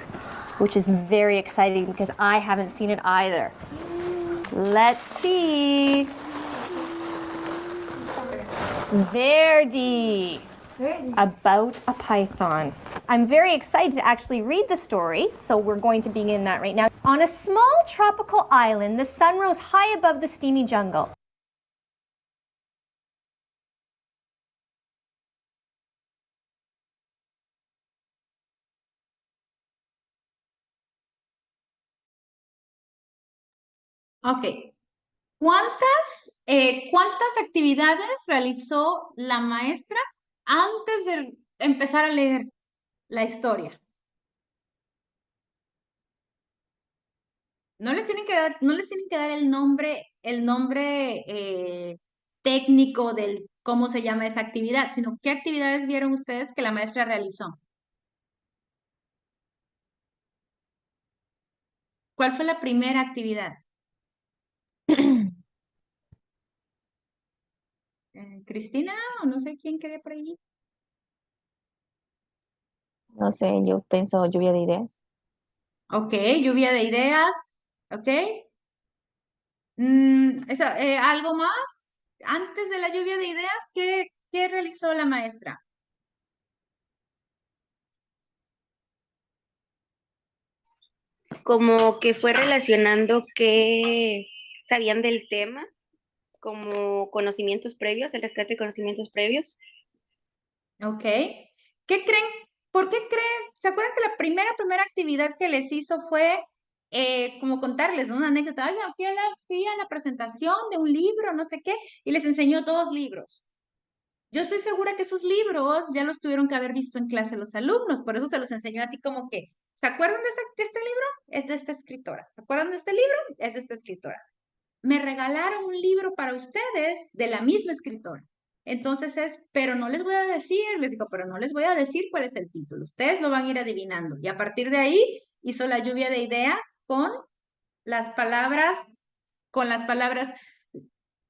which is very exciting because I haven't seen it either. Let's see. Verdi. About a python. I'm very excited to actually read the story, so we're going to begin that right now. On a small tropical island, the sun rose high above the steamy jungle. Ok. ¿Cuántas actividades realizó la maestra antes de empezar a leer la historia? No les tienen que dar el nombre técnico del cómo se llama esa actividad, sino qué actividades vieron ustedes que la maestra realizó. ¿Cuál fue la primera actividad? Cristina, o no sé quién quería por allí. No sé, yo pienso lluvia de ideas. Ok, lluvia de ideas. Ok. ¿Algo más? Antes de la lluvia de ideas, ¿qué realizó la maestra? como que fue relacionando que sabían del tema, como conocimientos previos, el rescate de conocimientos previos. Ok. ¿Qué creen? ¿Por qué creen? ¿Se acuerdan que la primera actividad que les hizo fue como contarles, ¿no? Una anécdota? Oigan, fui a la presentación de un libro, no sé qué, y les enseñó 2 libros. Yo estoy segura que esos libros ya los tuvieron que haber visto en clase los alumnos, por eso se los enseñó a ti como que, ¿se acuerdan de este libro? Es de esta escritora. ¿Se acuerdan de este libro? Es de esta escritora. Me regalaron un libro para ustedes de la misma escritora. Entonces pero no les voy a decir, les digo, pero no les voy a decir cuál es el título. Ustedes lo van a ir adivinando. Y a partir de ahí hizo la lluvia de ideas con las palabras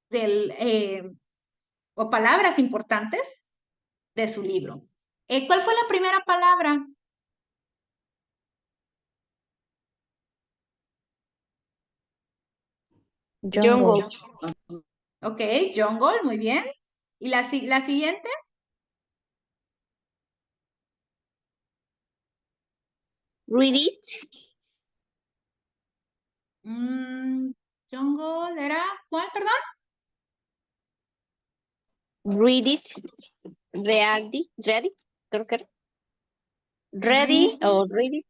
del, o palabras importantes de su libro. ¿Cuál fue la primera palabra? Jungle. Ok, jungle, muy bien. ¿Y la siguiente? Read it. Jungle era, ¿cuál, perdón? Read it. Ready, creo que era. Ready o read it.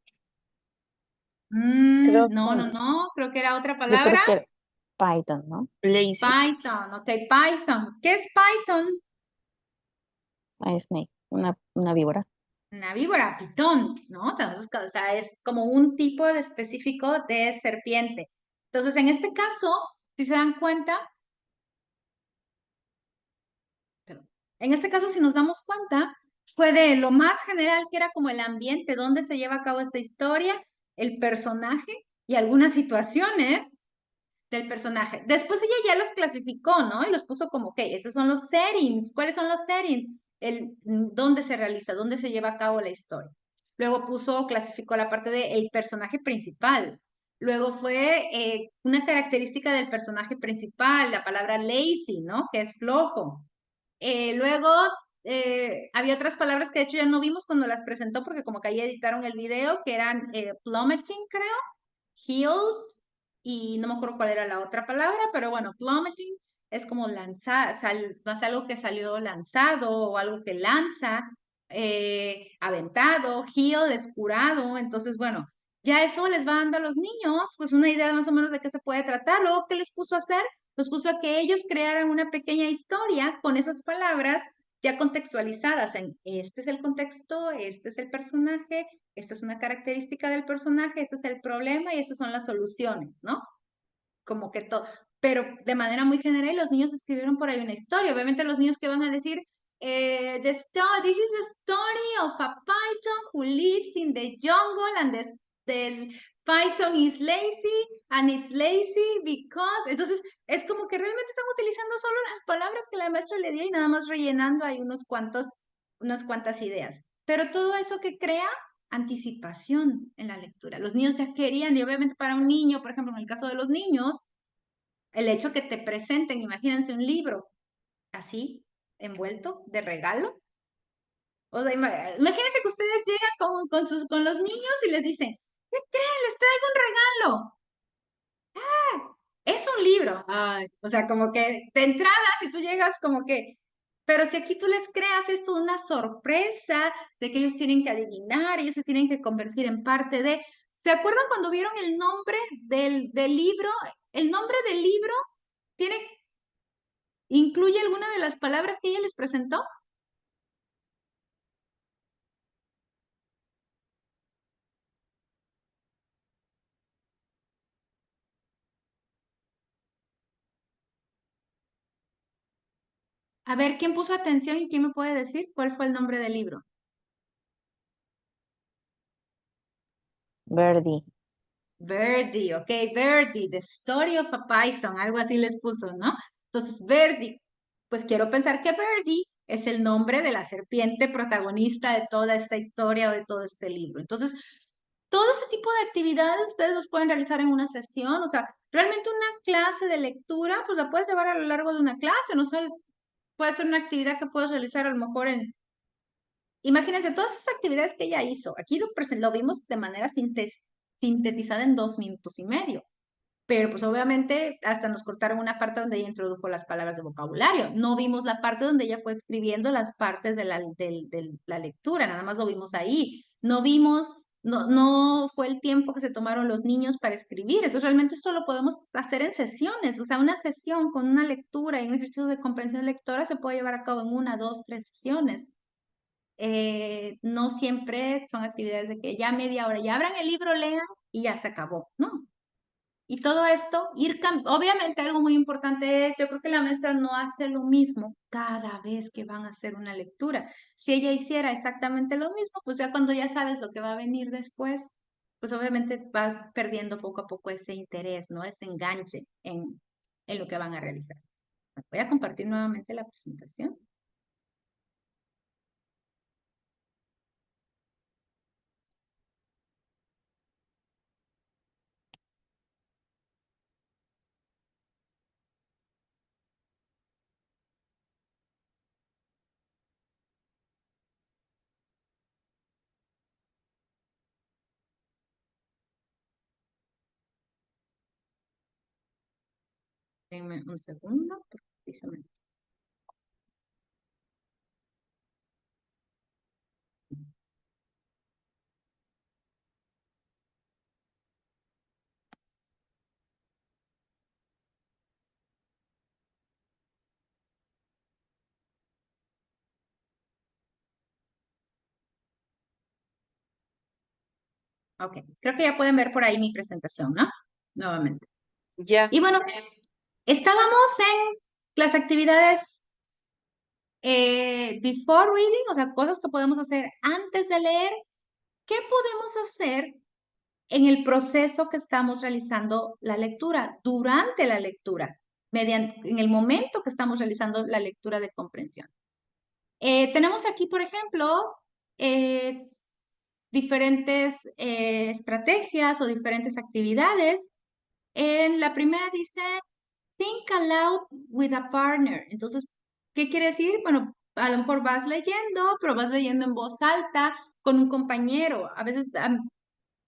Creo No, creo que era otra Yo palabra. creo que Python, ¿no? Lazy. Python, ok, Python. ¿Qué es Python? A snake, una víbora. Una víbora, pitón, ¿no? Entonces, o sea, es como un tipo de específico de serpiente. Entonces, en este caso, si se dan cuenta, en este caso, si nos damos cuenta, fue de lo más general que era como el ambiente, donde se lleva a cabo esta historia, el personaje y algunas situaciones del personaje. Después ella ya los clasificó, ¿no? Y los puso como, ok, esos son los settings. ¿Cuáles son los settings? Dónde se realiza, dónde se lleva a cabo la historia. Luego clasificó la parte del personaje principal. Luego fue una característica del personaje principal, la palabra lazy, ¿no? Que es flojo. Luego había otras palabras que de hecho ya no vimos cuando las presentó porque como que ahí editaron el video, que eran plummeting, creo, healed, y no me acuerdo cuál era la otra palabra, pero bueno, plummeting es como lanzar, más algo que salió lanzado o algo que lanza, aventado, heal es curado, entonces bueno, ya eso les va dando a los niños pues una idea más o menos de qué se puede tratar. Luego, ¿qué les puso a hacer? Los puso a que ellos crearan una pequeña historia con esas palabras ya contextualizadas en este es el contexto, este es el personaje, esta es una característica del personaje, este es el problema y estas son las soluciones, ¿no? Como que todo, pero de manera muy general los niños escribieron por ahí una historia. Obviamente los niños que van a decir, this is the story of a python who lives in the jungle and the python is lazy and it's lazy because... Entonces es como que realmente están utilizando solo las palabras que la maestra le dio y nada más rellenando ahí unas cuantas ideas. Pero todo eso que crea anticipación en la lectura. Los niños ya querían, y obviamente para un niño, por ejemplo, en el caso de los niños, el hecho que te presenten, imagínense un libro así, envuelto, de regalo. O sea, imagínense que ustedes llegan con los niños y les dicen, ¿qué creen? Les traigo un regalo. ¡Ah! Es un libro. Ay, o sea, como que de entrada, si tú llegas como que, pero si aquí tú les creas esto una sorpresa de que ellos tienen que adivinar, ellos se tienen que convertir en parte de... ¿Se acuerdan cuando vieron el nombre del libro? El nombre del libro incluye alguna de las palabras que ella les presentó. A ver, ¿quién puso atención y quién me puede decir cuál fue el nombre del libro? Birdie. Birdie, ok, Birdie, The Story of a Python, algo así les puso, ¿no? Entonces, Birdie, pues quiero pensar que Birdie es el nombre de la serpiente protagonista de toda esta historia o de todo este libro. Entonces, todo ese tipo de actividades ustedes los pueden realizar en una sesión, o sea, realmente una clase de lectura, pues la puedes llevar a lo largo de una clase, no sé, puede ser una actividad que puedes realizar a lo mejor imagínense, todas esas actividades que ella hizo, aquí lo vimos de manera sintetizada en 2 minutos y medio. Pero pues obviamente hasta nos cortaron una parte donde ella introdujo las palabras de vocabulario. No vimos la parte donde ella fue escribiendo las partes de la lectura, nada más lo vimos ahí. No vimos, no fue el tiempo que se tomaron los niños para escribir. Entonces realmente esto lo podemos hacer en sesiones. O sea, una sesión con una lectura y un ejercicio de comprensión lectora se puede llevar a cabo en 1, 2, 3 sesiones. No siempre son actividades de que ya media hora, ya abran el libro, lean y ya se acabó, ¿no? Y todo esto, obviamente algo muy importante es, yo creo que la maestra no hace lo mismo cada vez que van a hacer una lectura. Si ella hiciera exactamente lo mismo, pues ya cuando ya sabes lo que va a venir después, pues obviamente vas perdiendo poco a poco ese interés, ¿no? Ese enganche en lo que van a realizar. Voy a compartir nuevamente la presentación. Denme un segundo, precisamente. Ok, creo que ya pueden ver por ahí mi presentación, ¿no? Nuevamente. Ya. Y bueno, estábamos en las actividades before reading, o sea, cosas que podemos hacer antes de leer. ¿Qué podemos hacer en el proceso que estamos realizando la lectura, durante la lectura, en el momento que estamos realizando la lectura de comprensión? Tenemos aquí, por ejemplo, diferentes estrategias o diferentes actividades. En la primera dice, think aloud with a partner. Entonces, ¿qué quiere decir? Bueno, a lo mejor vas leyendo, pero vas leyendo en voz alta con un compañero. A veces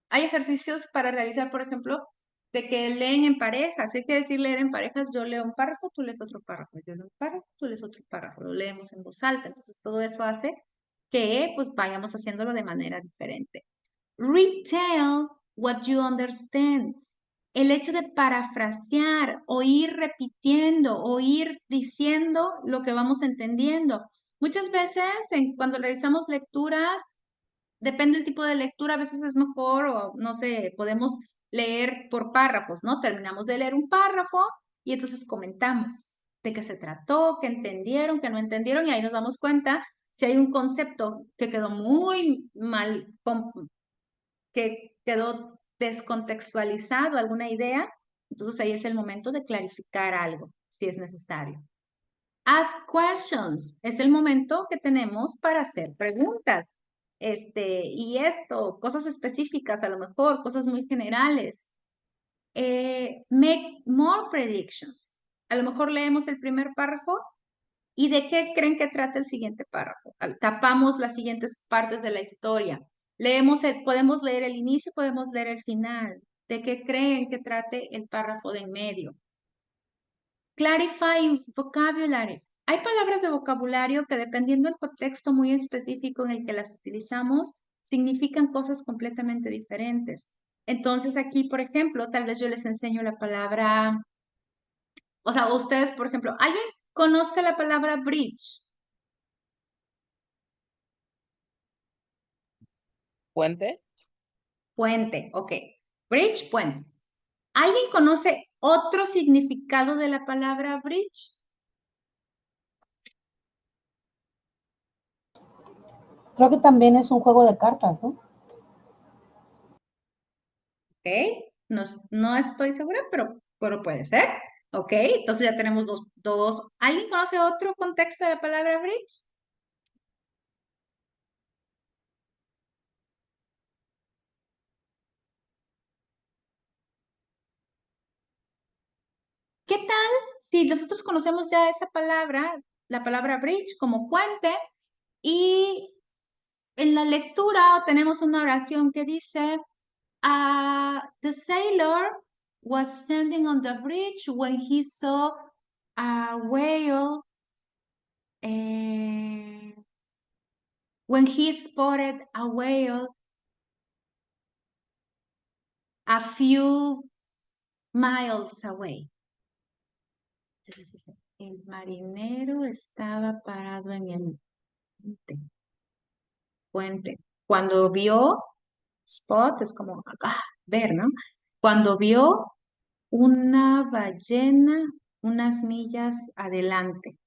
hay ejercicios para realizar, por ejemplo, de que leen en parejas. ¿Qué quiere decir leer en parejas? Yo leo un párrafo, tú lees otro párrafo. Yo leo un párrafo, tú lees otro párrafo. Lo leemos en voz alta. Entonces, todo eso hace que pues vayamos haciéndolo de manera diferente. Retell what you understand. El hecho de parafrasear o ir repitiendo o ir diciendo lo que vamos entendiendo. Muchas veces cuando realizamos lecturas, depende del tipo de lectura, a veces es mejor o no sé, podemos leer por párrafos, ¿no? Terminamos de leer un párrafo y entonces comentamos de qué se trató, qué entendieron, qué no entendieron y ahí nos damos cuenta si hay un concepto que quedó muy mal, que quedó descontextualizado, alguna idea, entonces ahí es el momento de clarificar algo, si es necesario. Ask questions, es el momento que tenemos para hacer preguntas. Y esto, cosas específicas, a lo mejor, cosas muy generales. Make more predictions. A lo mejor leemos el primer párrafo y ¿de qué creen que trata el siguiente párrafo? Tapamos las siguientes partes de la historia. Podemos leer el inicio, podemos leer el final. ¿De qué creen que trate el párrafo de en medio? Clarify vocabulary. Hay palabras de vocabulario que dependiendo del contexto muy específico en el que las utilizamos, significan cosas completamente diferentes. Entonces aquí, por ejemplo, tal vez yo les enseño la palabra, o sea, ustedes, por ejemplo, ¿alguien conoce la palabra bridge? ¿Puente? Puente, ok. Bridge, puente. ¿Alguien conoce otro significado de la palabra bridge? Creo que también es un juego de cartas, ¿no? Ok, no estoy segura, pero puede ser. Ok, entonces ya tenemos dos. ¿Alguien conoce otro contexto de la palabra bridge? ¿Qué tal si nosotros conocemos ya esa palabra, la palabra bridge como puente, y en la lectura tenemos una oración que dice, The sailor was standing on the bridge when he saw a whale, when he spotted a whale a few miles away. Entonces, el marinero estaba parado en el puente. Cuando vio, spot es como ver, ¿no? Cuando vio una ballena unas millas adelante.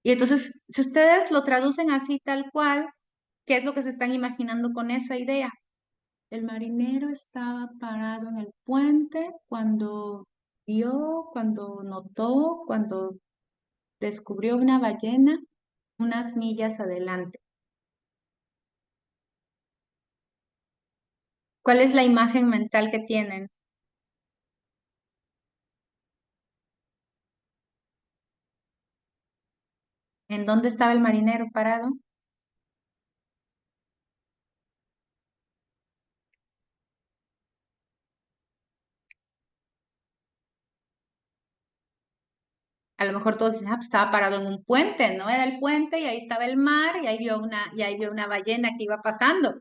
Y entonces, si ustedes lo traducen así tal cual, ¿qué es lo que se están imaginando con esa idea? El marinero estaba parado en el puente cuando vio, cuando notó, cuando descubrió una ballena unas millas adelante. ¿Cuál es la imagen mental que tienen? ¿En dónde estaba el marinero parado? A lo mejor todos dicen, pues estaba parado en un puente, ¿no? Era el puente y ahí estaba el mar y ahí vio una ballena que iba pasando.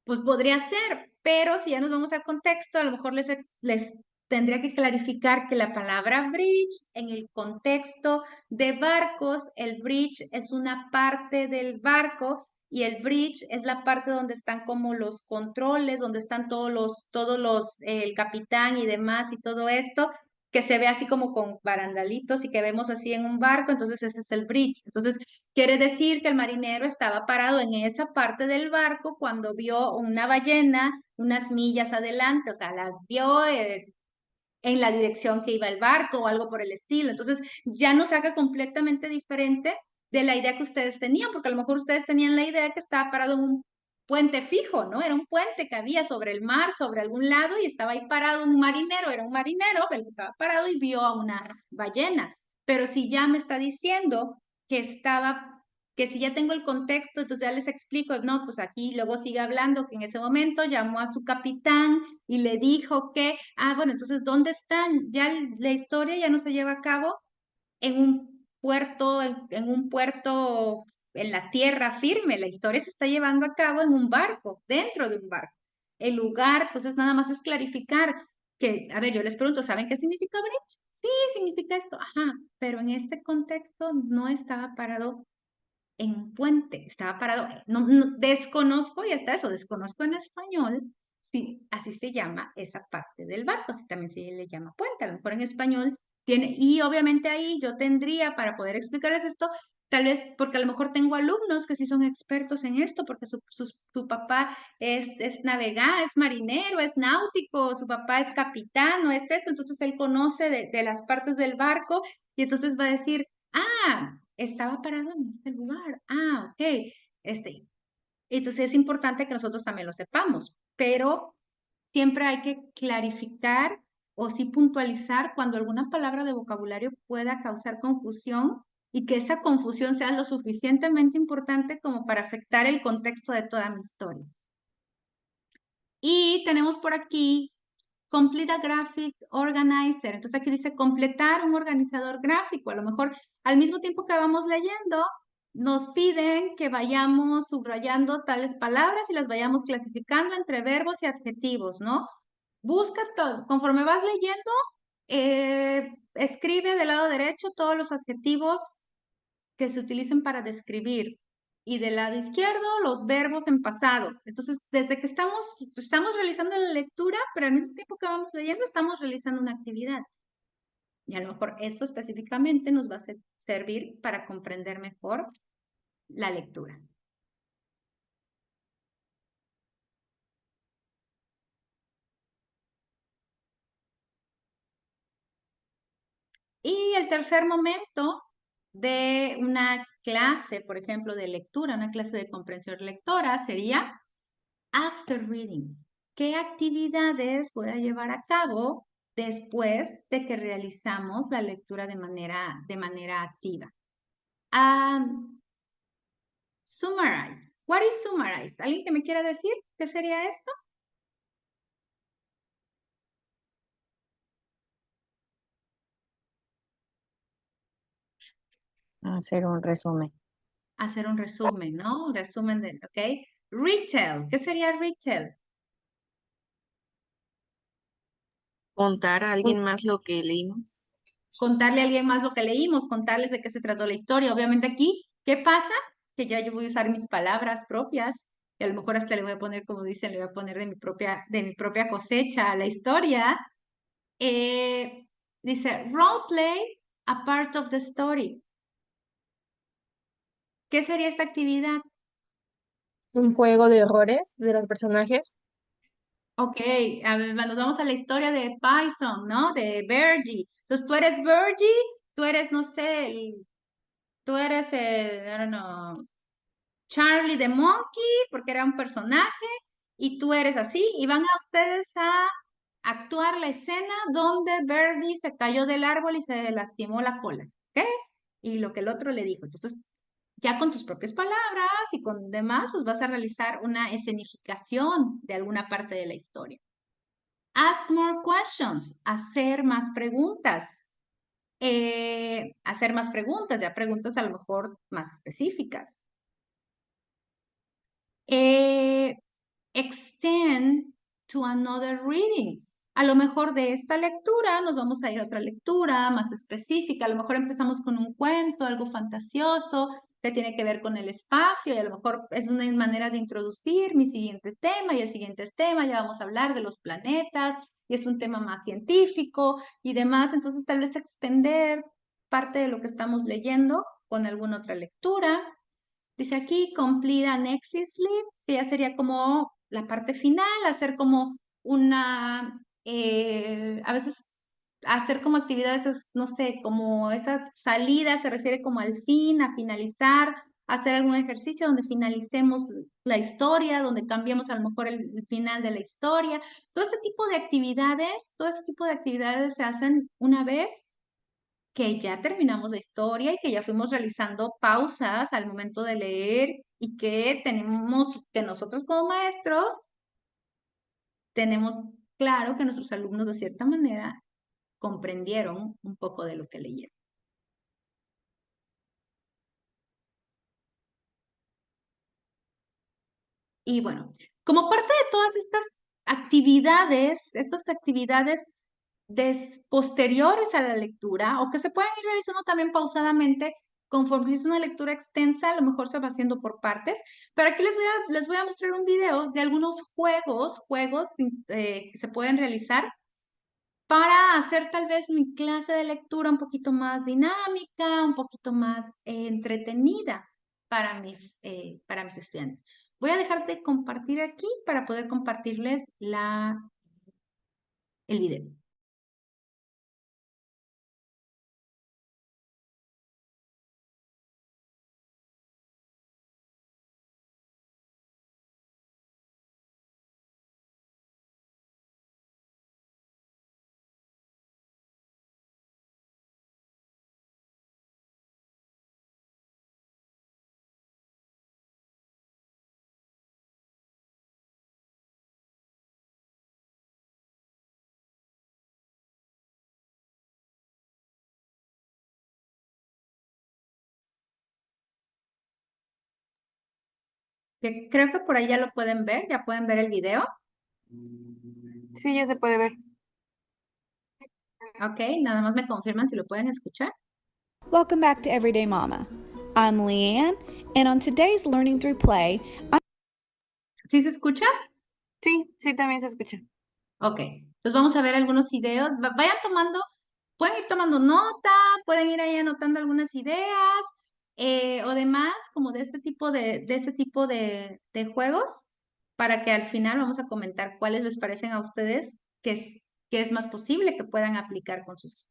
Pues podría ser, pero si ya nos vamos al contexto, a lo mejor les tendría que clarificar que la palabra bridge en el contexto de barcos, el bridge es una parte del barco y el bridge es la parte donde están como los controles, donde están el capitán y demás y todo esto, que se ve así como con barandalitos y que vemos así en un barco, entonces ese es el bridge. Entonces, quiere decir que el marinero estaba parado en esa parte del barco cuando vio una ballena unas millas adelante, o sea, la vio en la dirección que iba el barco o algo por el estilo. Entonces, ya nos saca completamente diferente de la idea que ustedes tenían, porque a lo mejor ustedes tenían la idea que estaba parado en un puente fijo, ¿no? Era un puente que había sobre el mar, sobre algún lado, y estaba ahí parado un marinero, era un marinero el que estaba parado y vio a una ballena. Pero si ya me está diciendo que si ya tengo el contexto, entonces ya les explico, no, pues aquí luego sigue hablando que en ese momento llamó a su capitán y le dijo que, bueno, entonces, ¿dónde están? Ya la historia ya no se lleva a cabo en un puerto, en un puerto en la tierra firme, la historia se está llevando a cabo en un barco, dentro de un barco. El lugar, entonces nada más es clarificar que, a ver, yo les pregunto, ¿saben qué significa bridge? Sí, significa esto, pero en este contexto no estaba parado en un puente, estaba parado, desconozco, y hasta eso, desconozco en español, sí, así se llama esa parte del barco, así también se le llama puente, a lo mejor en español tiene, y obviamente ahí yo tendría para poder explicarles esto, tal vez porque a lo mejor tengo alumnos que sí son expertos en esto, porque su papá es navegante, es marinero, es náutico, su papá es capitán, o es esto, entonces él conoce de las partes del barco, y entonces va a decir, estaba parado en este lugar. Ok. Entonces es importante que nosotros también lo sepamos, pero siempre hay que clarificar o sí puntualizar cuando alguna palabra de vocabulario pueda causar confusión y que esa confusión sea lo suficientemente importante como para afectar el contexto de toda mi historia. Y tenemos por aquí Complete a Graphic Organizer. Entonces aquí dice completar un organizador gráfico. A lo mejor al mismo tiempo que vamos leyendo, nos piden que vayamos subrayando tales palabras y las vayamos clasificando entre verbos y adjetivos, ¿no? Busca todo. Conforme vas leyendo, escribe del lado derecho todos los adjetivos que se utilicen para describir. Y del lado izquierdo, los verbos en pasado. Entonces, desde que estamos realizando la lectura, pero al mismo tiempo que vamos leyendo, estamos realizando una actividad. Y a lo mejor eso específicamente nos va a servir para comprender mejor la lectura. Y el tercer momento de una clase, por ejemplo, de lectura, una clase de comprensión lectora, sería after reading. ¿Qué actividades voy a llevar a cabo después de que realizamos la lectura de manera activa? Summarize. What is summarize? ¿Alguien que me quiera decir qué sería esto? Hacer un resumen. Hacer un resumen, ¿no? Un resumen de, ¿ok? Retell, ¿qué sería retell? Contar a alguien más lo que leímos. Contarle a alguien más lo que leímos, contarles de qué se trató la historia. Obviamente aquí, ¿qué pasa? Que ya yo voy a usar mis palabras propias y a lo mejor hasta le voy a poner, como dicen, le voy a poner de mi propia cosecha a la historia. Dice, role play a part of the story. ¿Qué sería esta actividad? Un juego de errores de los personajes. Ok, a ver, nos vamos a la historia de Python, ¿no? De Virgie. Entonces tú eres Virgie, tú eres, no sé, tú eres, I don't know, Charlie the Monkey, porque era un personaje, y tú eres así, y van a ustedes a actuar la escena donde Birdie se cayó del árbol y se lastimó la cola, ¿ok? Y lo que el otro le dijo. Entonces, ya con tus propias palabras y con demás, pues vas a realizar una escenificación de alguna parte de la historia. Ask more questions, hacer más preguntas. Hacer más preguntas, ya preguntas a lo mejor más específicas. Extend to another reading. A lo mejor de esta lectura nos vamos a ir a otra lectura más específica. A lo mejor empezamos con un cuento, algo fantasioso, que tiene que ver con el espacio y a lo mejor es una manera de introducir mi siguiente tema y el siguiente tema. Ya vamos a hablar de los planetas y es un tema más científico y demás. Entonces tal vez extender parte de lo que estamos leyendo con alguna otra lectura. Dice aquí, complete an exit sleep, que ya sería como la parte final, hacer como una, a veces hacer como actividades, no sé, como esa salida se refiere como al fin, a finalizar, hacer algún ejercicio donde finalicemos la historia, donde cambiemos a lo mejor el final de la historia. Todo este tipo de actividades se hacen una vez que ya terminamos la historia y que ya fuimos realizando pausas al momento de leer y que tenemos, que nosotros como maestros tenemos claro que nuestros alumnos de cierta manera comprendieron un poco de lo que leyeron. Y bueno, como parte de todas estas actividades posteriores a la lectura o que se pueden ir realizando también pausadamente conforme es una lectura extensa, a lo mejor se va haciendo por partes, pero aquí les voy a mostrar un video de algunos juegos que se pueden realizar para hacer tal vez mi clase de lectura un poquito más dinámica, un poquito más entretenida para mis estudiantes. Voy a dejar de compartir aquí para poder compartirles el video. Creo que por ahí ya lo pueden ver, ya pueden ver el video. Sí, ya se puede ver. Ok, nada más me confirman si lo pueden escuchar. Welcome back to Everyday Mama. I'm Leanne, and on today's Learning Through Play, ¿Sí se escucha? Sí, sí, también se escucha. Ok, entonces vamos a ver algunos videos. Vayan tomando, pueden ir tomando nota, pueden ir ahí anotando algunas ideas o demás, como de este tipo de juegos, para que al final vamos a comentar cuáles les parecen a ustedes que es más posible que puedan aplicar con sus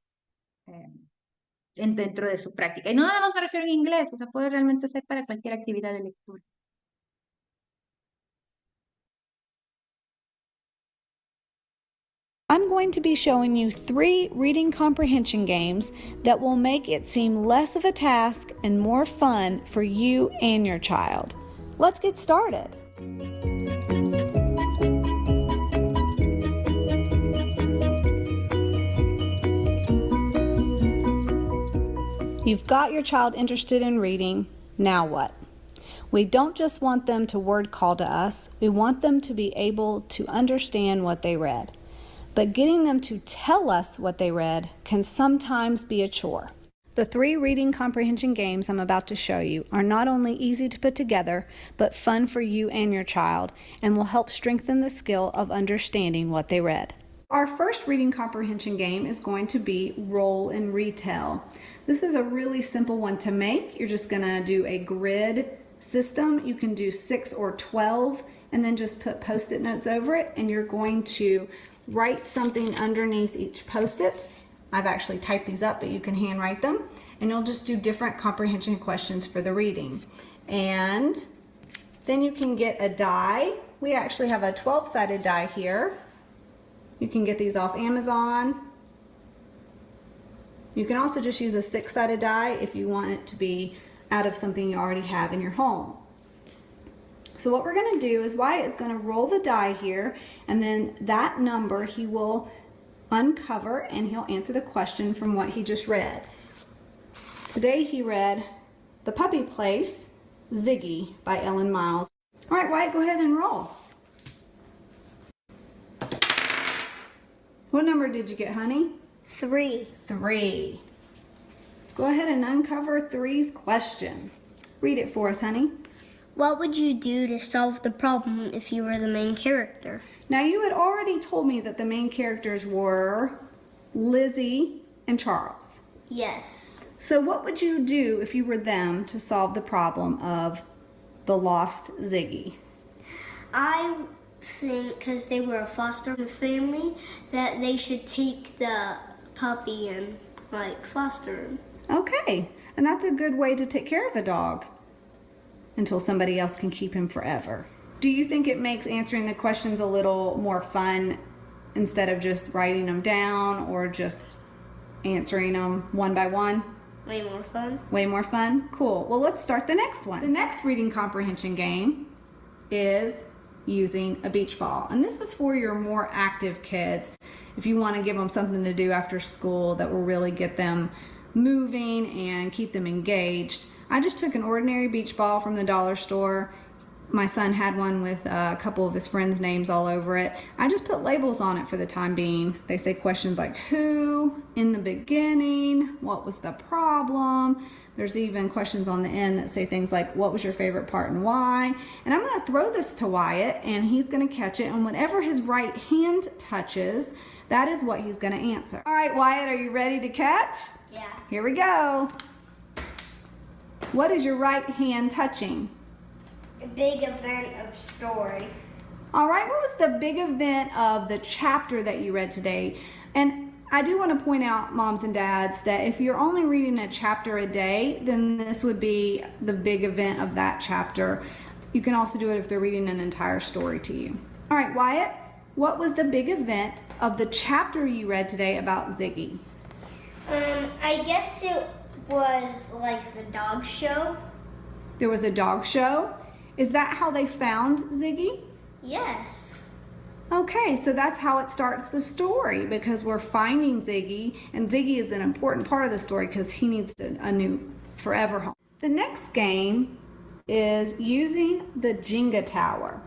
dentro de su práctica. Y no nada más me refiero en inglés, o sea, puede realmente ser para cualquier actividad de lectura. I'm going to be showing you 3 reading comprehension games that will make it seem less of a task and more fun for you and your child. Let's get started. You've got your child interested in reading. Now what? We don't just want them to word call to us, we want them to be able to understand what they read. But getting them to tell us what they read can sometimes be a chore. The 3 reading comprehension games I'm about to show you are not only easy to put together, but fun for you and your child, and will help strengthen the skill of understanding what they read. Our first reading comprehension game is going to be Roll and Retell. This is a really simple one to make. You're just gonna do a grid system. You can do 6 or 12, and then just put Post-it notes over it, and you're going to write something underneath each Post-it. I've actually typed these up, but you can handwrite them, and you'll just do different comprehension questions for the reading. And then you can get a die. We actually have a 12-sided die here. You can get these off Amazon. You can also just use a 6-sided die if you want it to be out of something you already have in your home. So what we're going to do is Wyatt is going to roll the die here, and then that number he will uncover and he'll answer the question from what he just read. Today he read The Puppy Place, Ziggy by Ellen Miles. All right, Wyatt, go ahead and roll. What number did you get, honey? 3. 3. Go ahead and uncover 3's question. Read it for us, honey. What would you do to solve the problem if you were the main character? Now, you had already told me that the main characters were Lizzie and Charles. Yes. So what would you do if you were them to solve the problem of the lost Ziggy? I think, because they were a foster family, that they should take the puppy and foster him. Okay, and that's a good way to take care of a dog until somebody else can keep him forever. Do you think it makes answering the questions a little more fun instead of just writing them down or just answering them one by one? Way more fun. Way more fun? Cool. Well, let's start the next one. The next reading comprehension game is using a beach ball. And this is for your more active kids. If you want to give them something to do after school that will really get them moving and keep them engaged. I just took an ordinary beach ball from the dollar store. My son had one with a couple of his friends' names all over it. I just put labels on it for the time being. They say questions like who, in the beginning, what was the problem. There's even questions on the end that say things like what was your favorite part and why. And I'm gonna throw this to Wyatt and he's gonna catch it, and whatever his right hand touches, that is what he's gonna answer. All right, Wyatt, are you ready to catch? Yeah. Here we go. What is your right hand touching? A big event of story. All right, what was the big event of the chapter that you read today? And I do want to point out, moms and dads, that if you're only reading a chapter a day, then this would be the big event of that chapter. You can also do it if they're reading an entire story to you. All right, Wyatt, what was the big event of the chapter you read today about Ziggy? I guess it was like the dog show. There was a dog show? Is that how they found Ziggy? Yes. Okay, so that's how it starts the story, because we're finding Ziggy, and Ziggy is an important part of the story because he needs a new forever home. The next game is using the Jenga tower.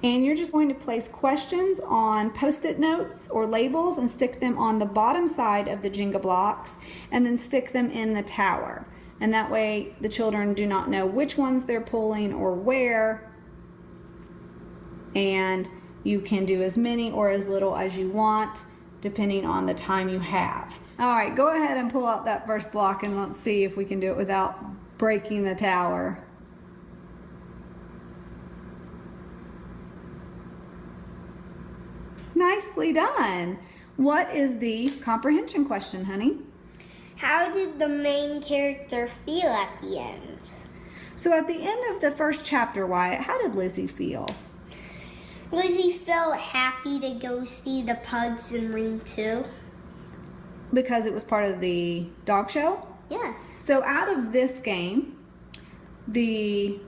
And you're just going to place questions on Post-it notes or labels and stick them on the bottom side of the Jenga blocks and then stick them in the tower. And that way the children do not know which ones they're pulling or where. And you can do as many or as little as you want depending on the time you have. All right, go ahead and pull out that first block and let's see if we can do it without breaking the tower. Nicely done. What is the comprehension question, honey? How did the main character feel at the end? So at the end of the first chapter, Wyatt, how did Lizzie feel? Lizzie felt happy to go see the pugs in Ring 2. Because it was part of the dog show? Yes. So out of this game, the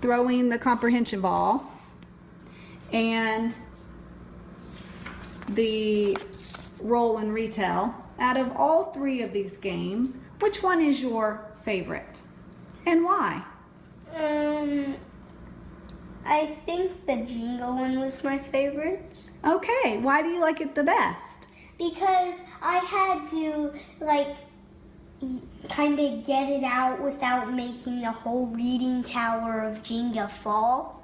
throwing the comprehension ball and the roll and retell, Out of all three of these games, which one is your favorite and why? I think the Jingle one was my favorite. Okay, why do you like it the best? Because I had to, like, kind of get it out without making the whole reading tower of Jenga fall.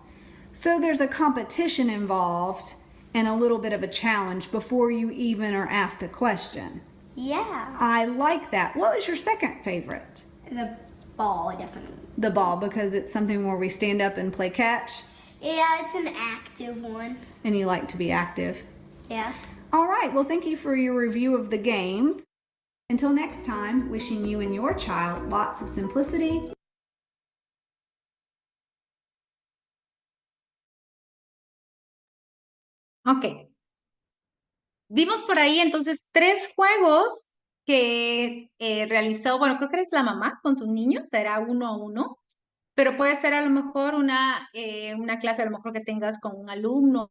So there's a competition involved and a little bit of a challenge before you even are asked a question. Yeah. I like that. What was your second favorite? The ball, definitely. The ball, because it's something where we stand up and play catch, Yeah, it's an active one. and you like to be active. Yeah. All right, well, thank you for your review of the games. Until next time, wishing you and your child lots of simplicity. Ok. Vimos por ahí entonces 3 juegos que realizó, bueno, creo que eres la mamá con sus niños, era 1 a 1, pero puede ser a lo mejor una clase, a lo mejor que tengas con un alumno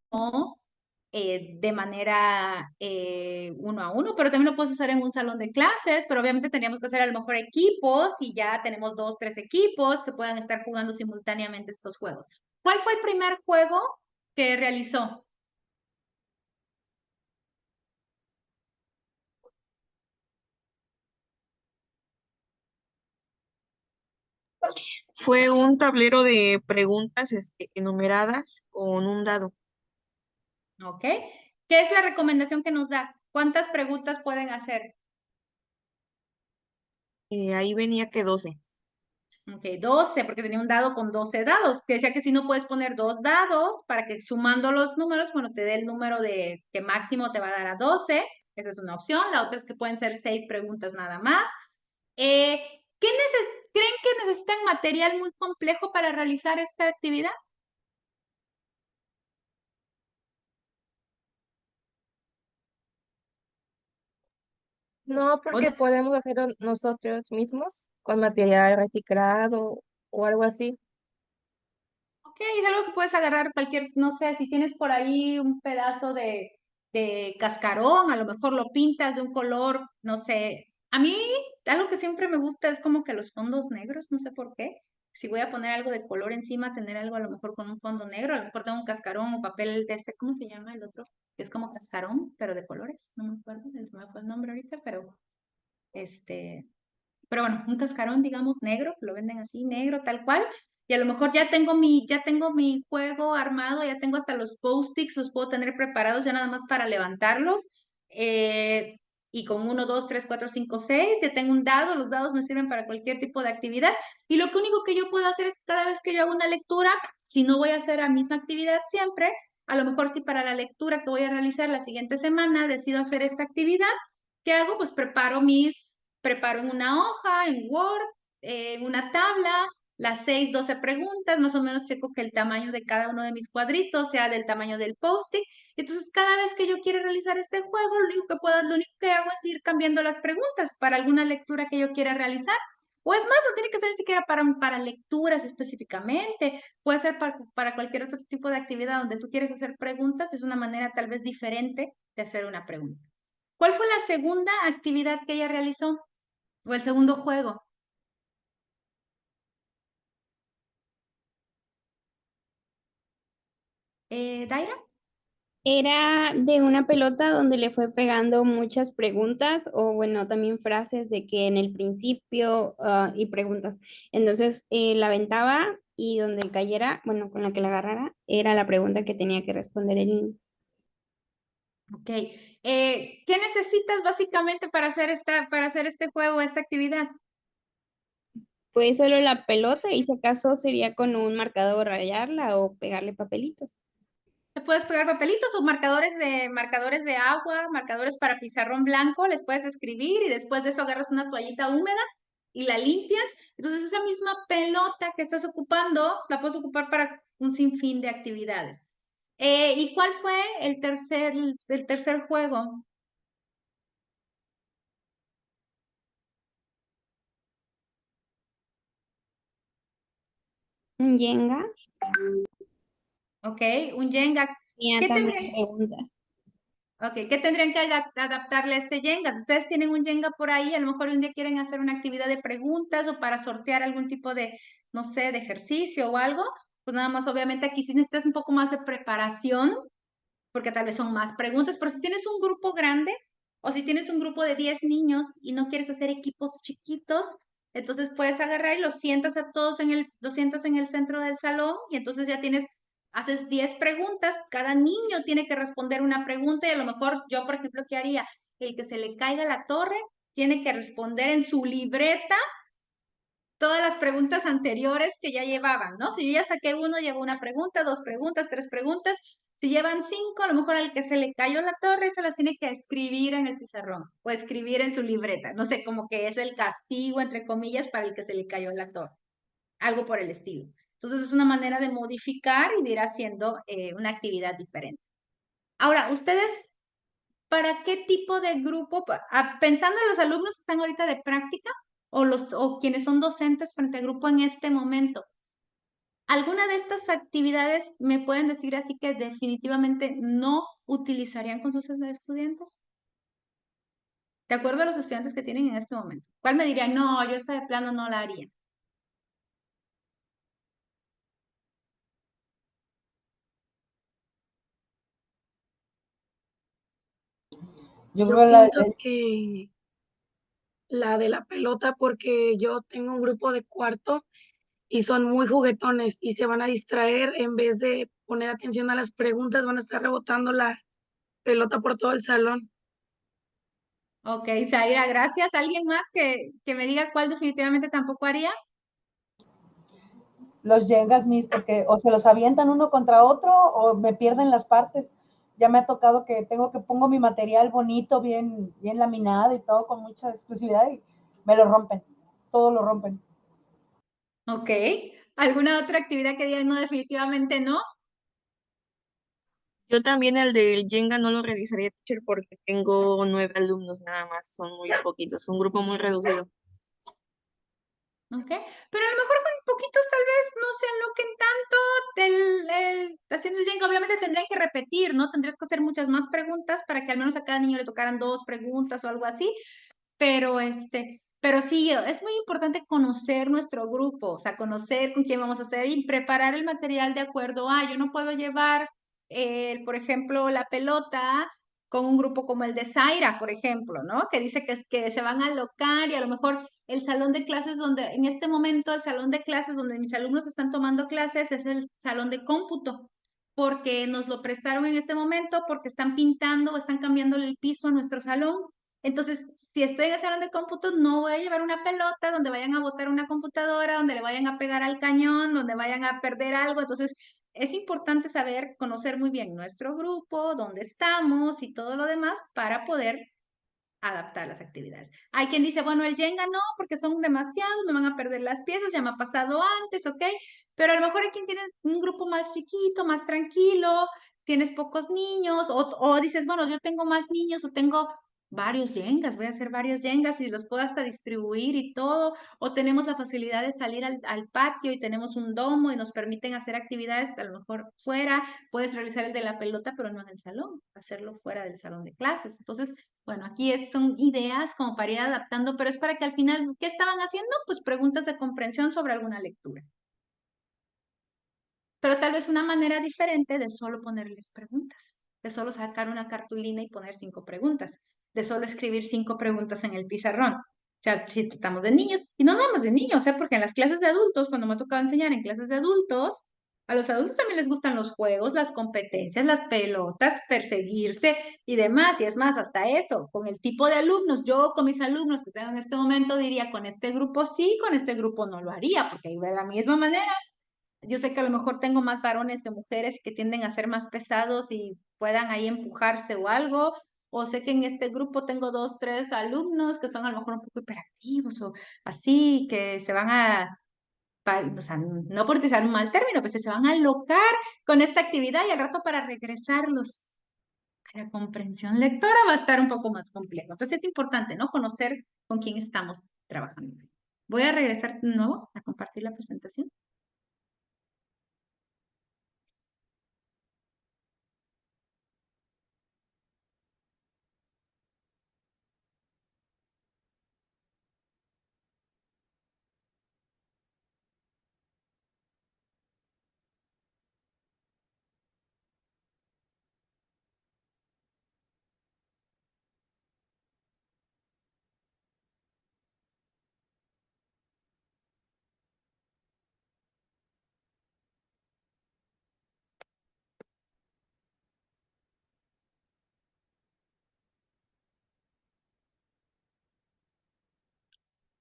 de manera 1 a 1, pero también lo puedes hacer en un salón de clases, pero obviamente teníamos que hacer a lo mejor equipos y ya tenemos 2, 3 equipos que puedan estar jugando simultáneamente estos juegos. ¿Cuál fue el primer juego que realizó? Fue un tablero de preguntas enumeradas con un dado. ¿Ok? ¿Qué es la recomendación que nos da? ¿Cuántas preguntas pueden hacer? Ahí venía que 12. Ok, 12, porque tenía un dado con 12 dados. Que decía que si no puedes poner 2 dados para que sumando los números, bueno, te dé el número de que máximo te va a dar a 12. Esa es una opción. La otra es que pueden ser 6 preguntas nada más. ¿Creen que necesitan material muy complejo para realizar esta actividad? No, porque podemos hacerlo nosotros mismos con material reciclado o algo así. Ok, es algo que puedes agarrar cualquier, no sé, si tienes por ahí un pedazo de cascarón, a lo mejor lo pintas de un color, no sé. A mí, algo que siempre me gusta es como que los fondos negros, no sé por qué. Si voy a poner algo de color encima, tener algo a lo mejor con un fondo negro, a lo mejor tengo un cascarón o papel de ese, ¿cómo se llama el otro? Es como cascarón, pero de colores, no me acuerdo, se me fue el nombre ahorita, pero este, pero bueno, un cascarón, digamos, negro, lo venden así, negro, tal cual. Y a lo mejor ya tengo mi juego armado, ya tengo hasta los post-its, los puedo tener preparados ya nada más para levantarlos. Y con 1, 2, 3, 4, 5, 6, ya tengo un dado, los dados me sirven para cualquier tipo de actividad. Y lo único que yo puedo hacer es cada vez que yo hago una lectura, si no voy a hacer la misma actividad siempre, a lo mejor si para la lectura que voy a realizar la siguiente semana decido hacer esta actividad, ¿qué hago? Pues preparo en una hoja, en Word, en una tabla, las 6, 12 preguntas, más o menos checo que el tamaño de cada uno de mis cuadritos sea del tamaño del post-it. Entonces, cada vez que yo quiero realizar este juego, lo único que hago es ir cambiando las preguntas para alguna lectura que yo quiera realizar. O es más, no tiene que ser ni siquiera para lecturas específicamente, puede ser para cualquier otro tipo de actividad donde tú quieres hacer preguntas, es una manera tal vez diferente de hacer una pregunta. ¿Cuál fue la segunda actividad que ella realizó? ¿O el segundo juego? ¿Daira? Era de una pelota donde le fue pegando muchas preguntas o bueno, también frases de que en el principio y preguntas. Entonces la aventaba y donde cayera, bueno, con la que la agarrara, era la pregunta que tenía que responder el niño. Ok. ¿Qué necesitas básicamente para hacer este juego, esta actividad? Pues solo la pelota y si acaso sería con un marcador rayarla o pegarle papelitos. Te puedes pegar papelitos o marcadores de agua, marcadores para pizarrón blanco, les puedes escribir y después de eso agarras una toallita húmeda y la limpias. Entonces esa misma pelota que estás ocupando la puedes ocupar para un sinfín de actividades. ¿Y cuál fue el tercer juego? Un Jenga. Ok, un Jenga. Tenía ¿Qué también tendría? preguntas. Ok, ¿qué tendrían que adaptarle a este Jenga? Si ustedes tienen un Jenga por ahí, a lo mejor un día quieren hacer una actividad de preguntas o para sortear algún tipo de, no sé, de ejercicio o algo, pues nada más, obviamente aquí sí necesitas un poco más de preparación, porque tal vez son más preguntas, pero si tienes un grupo grande o si tienes un grupo de 10 niños y no quieres hacer equipos chiquitos, entonces puedes agarrar y los sientas a todos los sientas en el centro del salón y entonces ya haces 10 preguntas, cada niño tiene que responder una pregunta y a lo mejor yo, por ejemplo, ¿qué haría? El que se le caiga la torre tiene que responder en su libreta todas las preguntas anteriores que ya llevaban, ¿no? Si yo ya saqué uno, llevo una pregunta, 2 preguntas, 3 preguntas. Si llevan 5, a lo mejor al que se le cayó la torre se las tiene que escribir en el pizarrón o escribir en su libreta. No sé, como que es el castigo, entre comillas, para el que se le cayó la torre. Algo por el estilo. Entonces es una manera de modificar y de ir haciendo una actividad diferente. Ahora, ustedes, ¿para qué tipo de grupo, pensando en los alumnos que están ahorita de práctica o quienes son docentes frente al grupo en este momento? ¿Alguna de estas actividades me pueden decir así que definitivamente no utilizarían con sus estudiantes? De acuerdo a los estudiantes que tienen en este momento. ¿Cuál me dirían, no, yo esta de plano no la haría? Yo Yo creo pienso que la de la pelota, porque yo tengo un grupo de cuarto y son muy juguetones y se van a distraer en vez de poner atención a las preguntas, van a estar rebotando la pelota por todo el salón. Ok, Zaira, gracias. ¿Alguien más que me diga cuál definitivamente tampoco haría? los Jengas mis, porque o se los avientan uno contra otro o me pierden las partes. Ya me ha tocado que pongo mi material bonito, bien laminado y todo con mucha exclusividad y me lo rompen, todo lo rompen. Ok. ¿Alguna otra actividad que digan no, definitivamente no? Yo también el del Jenga no lo realizaría, teacher, porque tengo 9 alumnos nada más, son muy poquitos, un grupo muy reducido. Ok, pero a lo mejor con poquitos tal vez no se aloquen tanto haciendo el Jenga. Obviamente tendrían que repetir, ¿no? Tendrías que hacer muchas más preguntas para que al menos a cada niño le tocaran 2 preguntas o algo así. Pero sí, es muy importante conocer nuestro grupo, o sea, conocer con quién vamos a hacer y preparar el material de acuerdo a, yo no puedo llevar, por ejemplo, la pelota con un grupo como el de Zaira, por ejemplo, ¿no? Que dice que se van a alocar y a lo mejor el salón de clases donde, en este momento, el salón de clases donde mis alumnos están tomando clases es el salón de cómputo, porque nos lo prestaron en este momento, porque están pintando o están cambiándole el piso a nuestro salón. Entonces, si estoy en el salón de cómputo, no voy a llevar una pelota donde vayan a botar una computadora, donde le vayan a pegar al cañón, donde vayan a perder algo. Entonces, es importante saber, conocer muy bien nuestro grupo, dónde estamos y todo lo demás para poder adaptar las actividades. Hay quien dice, bueno, el Jenga no, porque son demasiados, me van a perder las piezas, ya me ha pasado antes, ¿ok? Pero a lo mejor hay quien tiene un grupo más chiquito, más tranquilo, tienes pocos niños, o dices, bueno, yo tengo más niños o tengo varios Jengas, voy a hacer varios Jengas y los puedo hasta distribuir y todo, o tenemos la facilidad de salir al patio y tenemos un domo y nos permiten hacer actividades a lo mejor fuera, puedes realizar el de la pelota, pero no en el salón, hacerlo fuera del salón de clases. Entonces, bueno, aquí son ideas como para ir adaptando, pero es para que al final, ¿qué estaban haciendo? Pues preguntas de comprensión sobre alguna lectura. Pero tal vez una manera diferente de solo ponerles preguntas, de solo sacar una cartulina y poner 5 preguntas, de solo escribir 5 preguntas en el pizarrón. O sea, si tratamos de niños, y no nada más de niños, porque en las clases de adultos, cuando me ha tocado enseñar en clases de adultos, a los adultos también les gustan los juegos, las competencias, las pelotas, perseguirse y demás. Y es más, hasta eso, con el tipo de alumnos, yo con mis alumnos que tengo en este momento diría, con este grupo sí, con este grupo no lo haría, porque de la misma manera yo sé que a lo mejor tengo más varones que mujeres que tienden a ser más pesados y puedan ahí empujarse o algo. O sé que en este grupo tengo 2, 3 alumnos que son a lo mejor un poco hiperactivos o así, que se van o sea, no por utilizar un mal término, pues se van a alocar con esta actividad y al rato para regresarlos a la comprensión lectora va a estar un poco más complejo. Entonces es importante, ¿no? Conocer con quién estamos trabajando. Voy a regresar de nuevo a compartir la presentación.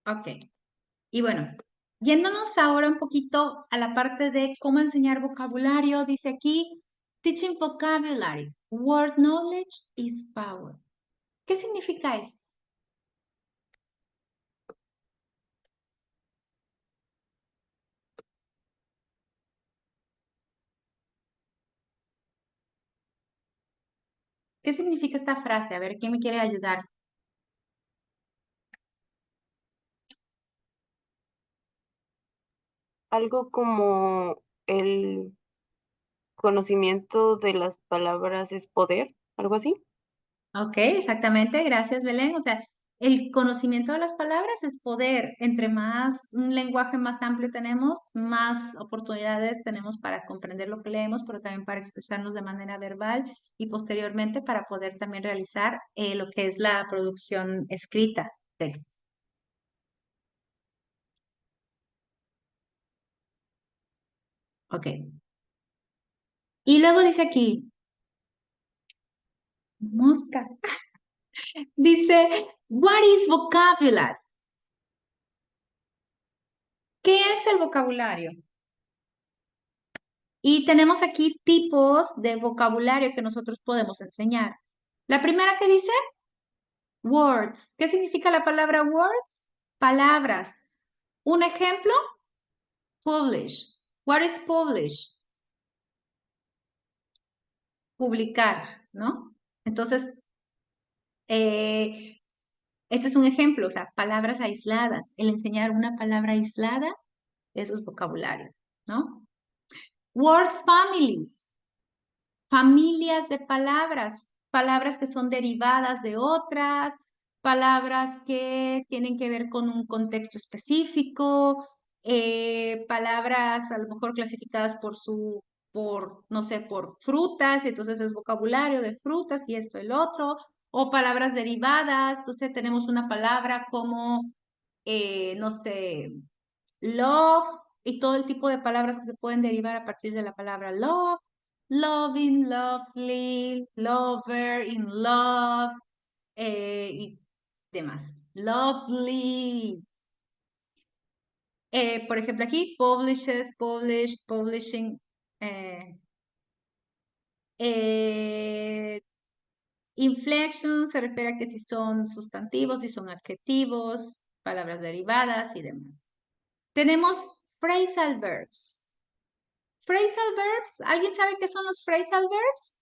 Ok. Y bueno, yéndonos ahora un poquito a la parte de cómo enseñar vocabulario, dice aquí, teaching vocabulary, word knowledge is power. ¿Qué significa esto? ¿Qué significa esta frase? A ver, ¿quién me quiere ayudar? Algo como el conocimiento de las palabras es poder, algo así. Ok, exactamente, gracias Belén. O sea, el conocimiento de las palabras es poder. Entre más, un lenguaje más amplio tenemos, más oportunidades tenemos para comprender lo que leemos, pero también para expresarnos de manera verbal y posteriormente para poder también realizar lo que es la producción escrita. Texto. Ok. Y luego dice aquí, mosca. Dice, what is vocabulary? ¿Qué es el vocabulario? Y tenemos aquí tipos de vocabulario que nosotros podemos enseñar. La primera que dice, words. ¿Qué significa la palabra words? Palabras. Un ejemplo, publish. What is publish? Publicar, ¿no? Entonces, este es un ejemplo, o sea, palabras aisladas. El enseñar una palabra aislada, eso es vocabulario, ¿no? Word families. Familias de palabras, palabras que son derivadas de otras, palabras que tienen que ver con un contexto específico, palabras a lo mejor clasificadas no sé, por frutas, y entonces es vocabulario de frutas y esto, el otro, o palabras derivadas, entonces tenemos una palabra como, no sé, love, y todo el tipo de palabras que se pueden derivar a partir de la palabra love, loving, lovely, lover, in love, y demás. Lovely. Por ejemplo, aquí, publishes, publish, publishing. Inflection se refiere a que si son sustantivos, si son adjetivos, palabras derivadas y demás. Tenemos phrasal verbs. Phrasal verbs, ¿alguien sabe qué son los phrasal verbs?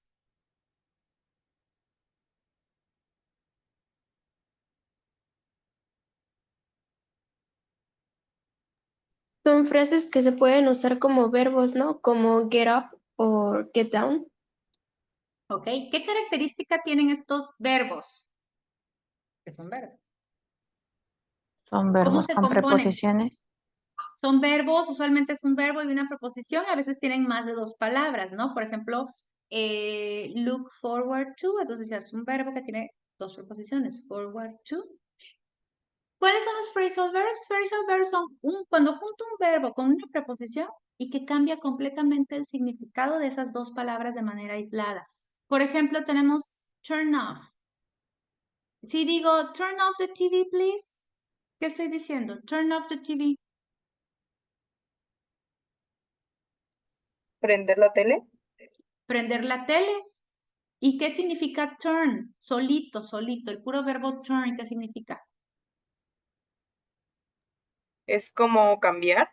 Son frases que se pueden usar como verbos, ¿no? Como get up o get down. Ok, ¿qué característica tienen estos verbos? Que son verbos. Son ¿Cómo verbos se con componen? preposiciones. Son verbos, usualmente es un verbo y una preposición, a veces tienen más de dos palabras, ¿no? Por ejemplo, look forward to, entonces ya es un verbo que tiene dos preposiciones, forward to. ¿Cuáles son los phrasal verbs? Phrasal verbs son cuando junto un verbo con una preposición y que cambia completamente el significado de esas dos palabras de manera aislada. Por ejemplo, tenemos turn off. Si digo turn off the TV, please, ¿qué estoy diciendo? Turn off the TV. ¿Prender la tele? Prender la tele. ¿Y qué significa turn? Solito, solito. El puro verbo turn, ¿qué significa? ¿Es como cambiar?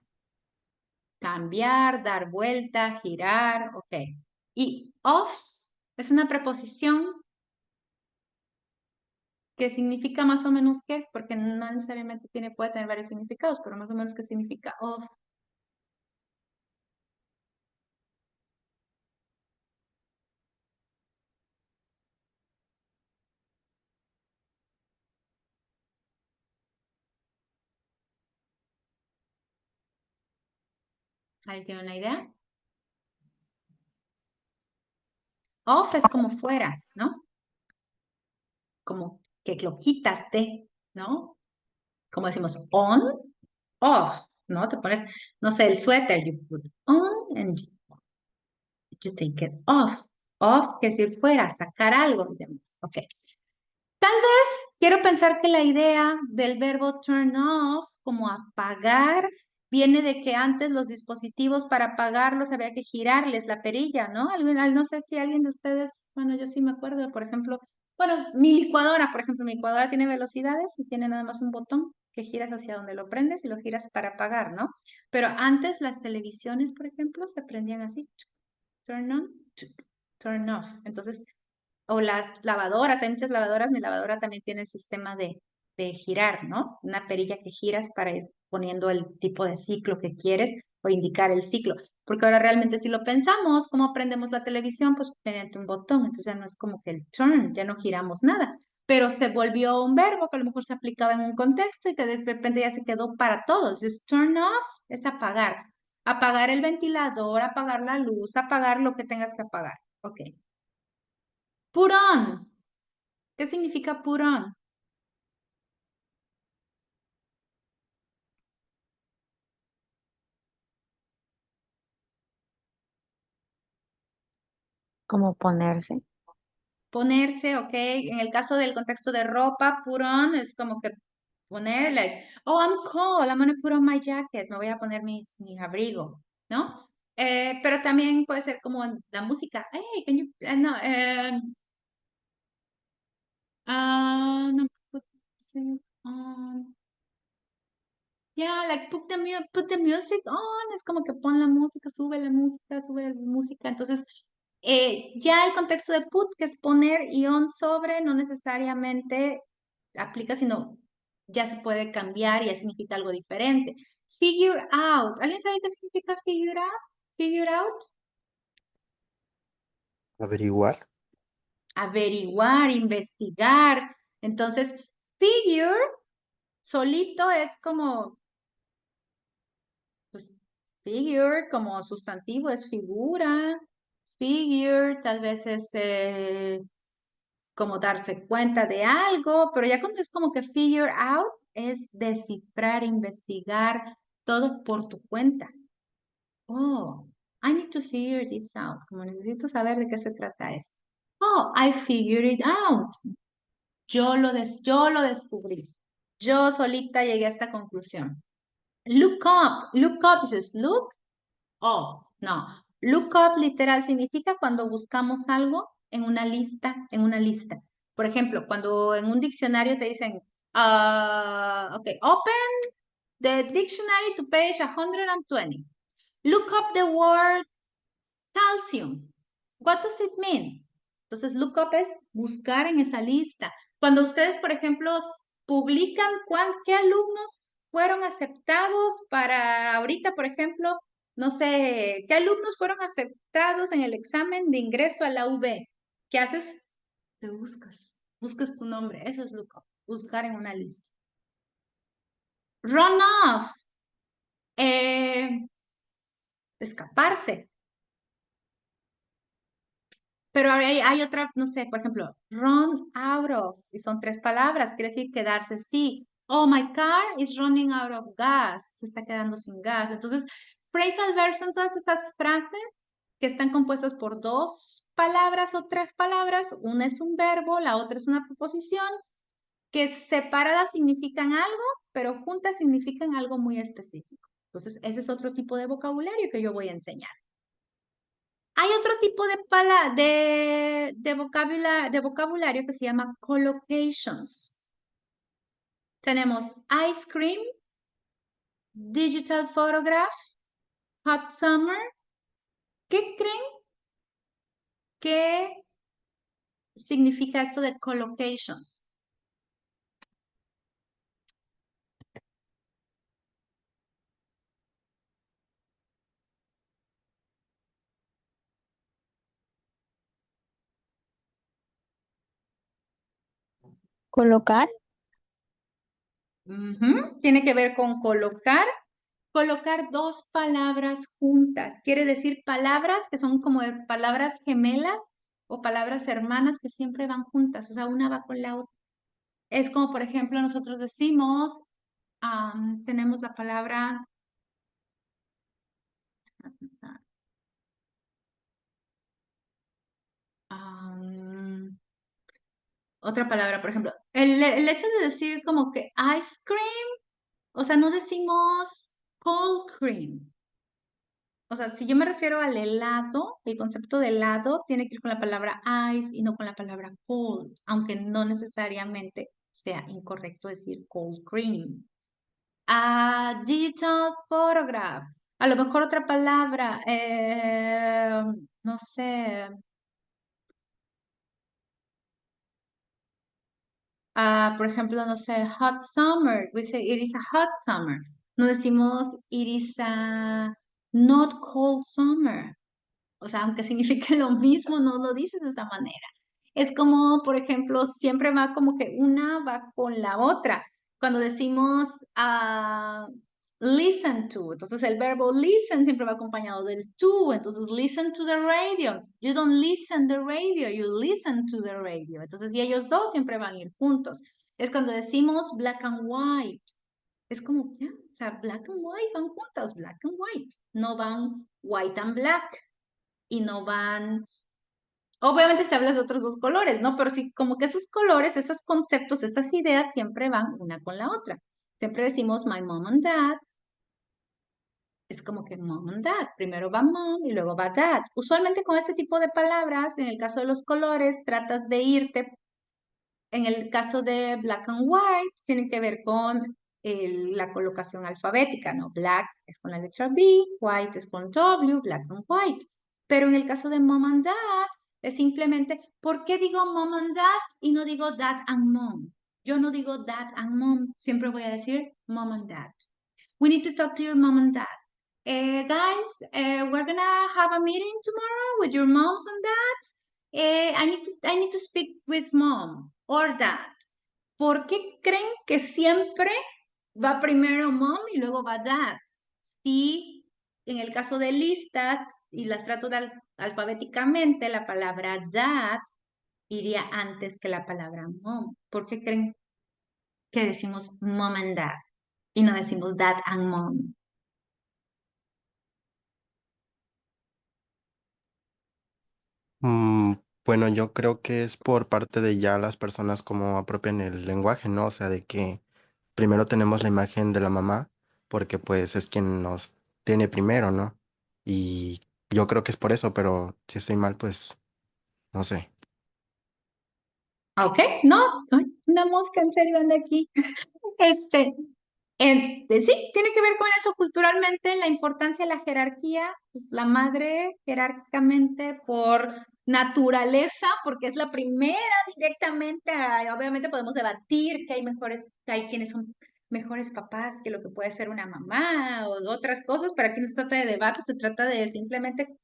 Cambiar, dar vuelta, girar, ok. Y off es una preposición que significa más o menos qué, porque no necesariamente puede tener varios significados, pero más o menos qué significa off. ¿Alguien tiene una idea? Off es como fuera, ¿no? Como que lo quitas de, ¿no? Como decimos on, off, ¿no? Te pones, no sé, el suéter, you put on and you take it off. Off quiere decir fuera, sacar algo y demás. Ok. Tal vez quiero pensar que la idea del verbo turn off, como apagar, viene de que antes los dispositivos para apagarlos había que girarles la perilla, ¿no? No sé si alguien de ustedes, bueno, yo sí me acuerdo, por ejemplo, bueno, mi licuadora, por ejemplo, mi licuadora tiene velocidades y tiene nada más un botón que giras hacia donde lo prendes y lo giras para apagar, ¿no? Pero antes las televisiones, por ejemplo, se prendían así, turn on, turn off. Entonces, o las lavadoras, hay muchas lavadoras, mi lavadora también tiene el sistema de girar, ¿no? Una perilla que giras para ir poniendo el tipo de ciclo que quieres o indicar el ciclo. Porque ahora realmente si lo pensamos, ¿cómo prendemos la televisión? Pues mediante un botón, entonces ya no es como que el turn, ya no giramos nada. Pero se volvió un verbo que a lo mejor se aplicaba en un contexto y que de repente ya se quedó para todos. Es turn off, es apagar. Apagar el ventilador, apagar la luz, apagar lo que tengas que apagar. Ok. Put on. ¿Qué significa put on? Como ponerse. Ponerse, ok. En el caso del contexto de ropa, put on es como que poner, like, oh, I'm cold, I'm gonna put on my jacket, me voy a poner mi abrigo, ¿no? Pero también puede ser como la música. Hey, can you, no, no, put music on. Yeah, like put the music on, es como que pon la música, sube la música, sube la música. Entonces, ya el contexto de put, que es poner, y on sobre, no necesariamente aplica, sino ya se puede cambiar y ya significa algo diferente. Figure out. ¿Alguien sabe qué significa figure out? Figure out. Averiguar. Averiguar, investigar. Entonces, figure solito es como, pues, figure como sustantivo es figura. Figure tal vez es como darse cuenta de algo, pero ya cuando es como que figure out, es descifrar, investigar todo por tu cuenta. Oh, I need to figure this out. Como necesito saber de qué se trata esto. Oh, I figured it out. Yo lo descubrí. Yo solita llegué a esta conclusión. Look up. Look up dices look. Oh, no. Look up literal significa cuando buscamos algo en una lista, en una lista. Por ejemplo, cuando en un diccionario te dicen, ok, open the dictionary to page 120. Look up the word calcium. What does it mean? Entonces, look up es buscar en esa lista. Cuando ustedes, por ejemplo, publican qué alumnos fueron aceptados para ahorita, por ejemplo, no sé, qué alumnos fueron aceptados en el examen de ingreso a la UB. ¿Qué haces? Te buscas tu nombre. Eso es look up, buscar en una lista. Run off, escaparse. Pero hay otra, no sé, por ejemplo, run out of, y son 3 palabras, quiere decir quedarse sí. Oh, my car is running out of gas, se está quedando sin gas. Entonces, phrasal verbs son todas esas frases que están compuestas por 2 palabras o 3 palabras. Una es un verbo, la otra es una preposición, que separadas significan algo, pero juntas significan algo muy específico. Entonces, ese es otro tipo de vocabulario que yo voy a enseñar. Hay otro tipo de vocabulario que se llama collocations. Tenemos ice cream, digital photograph, hot summer. ¿Qué creen que significa esto de collocations? Colocar. Tiene que ver con colocar 2 palabras juntas. Quiere decir palabras que son como palabras gemelas o palabras hermanas que siempre van juntas. O sea, una va con la otra. Es como, por ejemplo, nosotros decimos, tenemos la palabra, Otra palabra, por ejemplo, el hecho de decir como que ice cream, o sea, no decimos cold cream. O sea, si yo me refiero al helado, el concepto de helado tiene que ir con la palabra ice y no con la palabra cold, aunque no necesariamente sea incorrecto decir cold cream. Digital photograph. A lo mejor otra palabra, no sé. Por ejemplo, no sé, hot summer. We say it is a hot summer. No decimos it is a not cold summer. O sea, aunque signifique lo mismo, no lo dices de esa manera. Es como, por ejemplo, siempre va como que una va con la otra. Cuando decimos listen to, entonces el verbo listen siempre va acompañado del to. Entonces, listen to the radio. You don't listen the radio, you listen to the radio. Entonces, y ellos dos siempre van a ir juntos. Es cuando decimos black and white. Es como, ya, o sea, black and white van juntos, black and white. No van white and black. Y no van, obviamente se habla de otros dos colores, ¿no? Pero sí, como que esos colores, esos conceptos, esas ideas siempre van una con la otra. Siempre decimos my mom and dad. Es como que mom and dad. Primero va mom y luego va dad. Usualmente con este tipo de palabras, en el caso de los colores, tratas de irte. En el caso de black and white, tiene que ver con la colocación alfabética, ¿no? Black es con la letra B, white es con W, black and white. Pero en el caso de mom and dad, es simplemente, ¿por qué digo mom and dad y no digo dad and mom? Yo no digo dad and mom, siempre voy a decir mom and dad. We need to talk to your mom and dad. Guys, we're gonna have a meeting tomorrow with your moms and dads. I need to speak with mom or dad. ¿Por qué creen que siempre va primero mom y luego va dad? Si en el caso de listas y las trato alfabéticamente, la palabra dad iría antes que la palabra mom. ¿Por qué creen que decimos mom and dad y no decimos dad and mom? Mm, bueno, yo creo que es por parte de ya las personas como apropian el lenguaje, ¿no? O sea, de que primero tenemos la imagen de la mamá, porque pues es quien nos tiene primero, ¿no? Y yo creo que es por eso, pero si estoy mal, pues no sé. Ok, no, ay, una mosca en serio anda aquí. Sí, tiene que ver con eso culturalmente, la importancia de la jerarquía, pues, la madre jerárquicamente por naturaleza, porque es la primera directamente, obviamente podemos debatir que hay quienes son mejores papás que lo que puede ser una mamá o otras cosas, pero aquí no se trata de debate, se trata de simplemente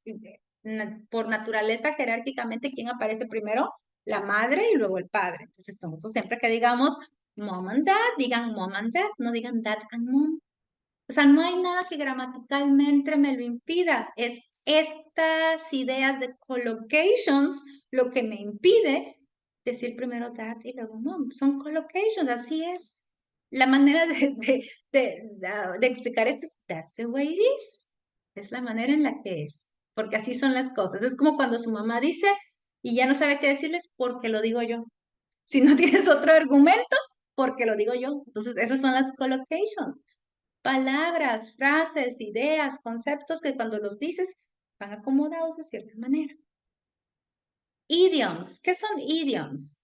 por naturaleza jerárquicamente quién aparece primero, la madre y luego el padre. Entonces, nosotros siempre que digamos mom and dad, digan mom and dad, no digan dad and mom. O sea, no hay nada que gramaticalmente me lo impida. Es estas ideas de collocations lo que me impide decir primero dad y luego mom. Son collocations, así es. La manera de explicar esto es that's the way it is. Es la manera en la que es. Porque así son las cosas. Es como cuando su mamá dice y ya no sabe qué decirles porque lo digo yo. Si no tienes otro argumento, porque lo digo yo. Entonces, esas son las collocations. Palabras, frases, ideas, conceptos que cuando los dices van acomodados de cierta manera. Idioms. ¿Qué son idioms?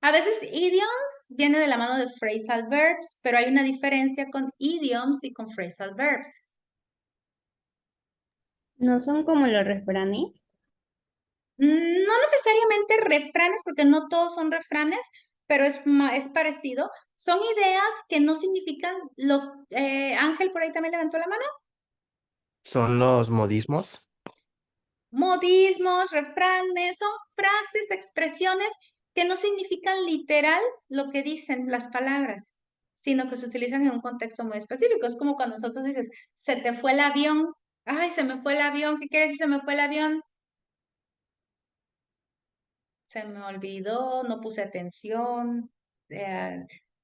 A veces idioms viene de la mano de phrasal verbs, pero hay una diferencia con idioms y con phrasal verbs. ¿No son como los refranes? No necesariamente refranes, porque no todos son refranes, pero es parecido. Son ideas que no significan lo... Ángel por ahí también levantó la mano. ¿Son los modismos? Modismos, refranes, son frases, expresiones que no significan literal lo que dicen las palabras, sino que se utilizan en un contexto muy específico. Es como cuando nosotros dices, se te fue el avión. Ay, se me fue el avión. ¿Qué quiere decir se me fue el avión? Se me olvidó, no puse atención.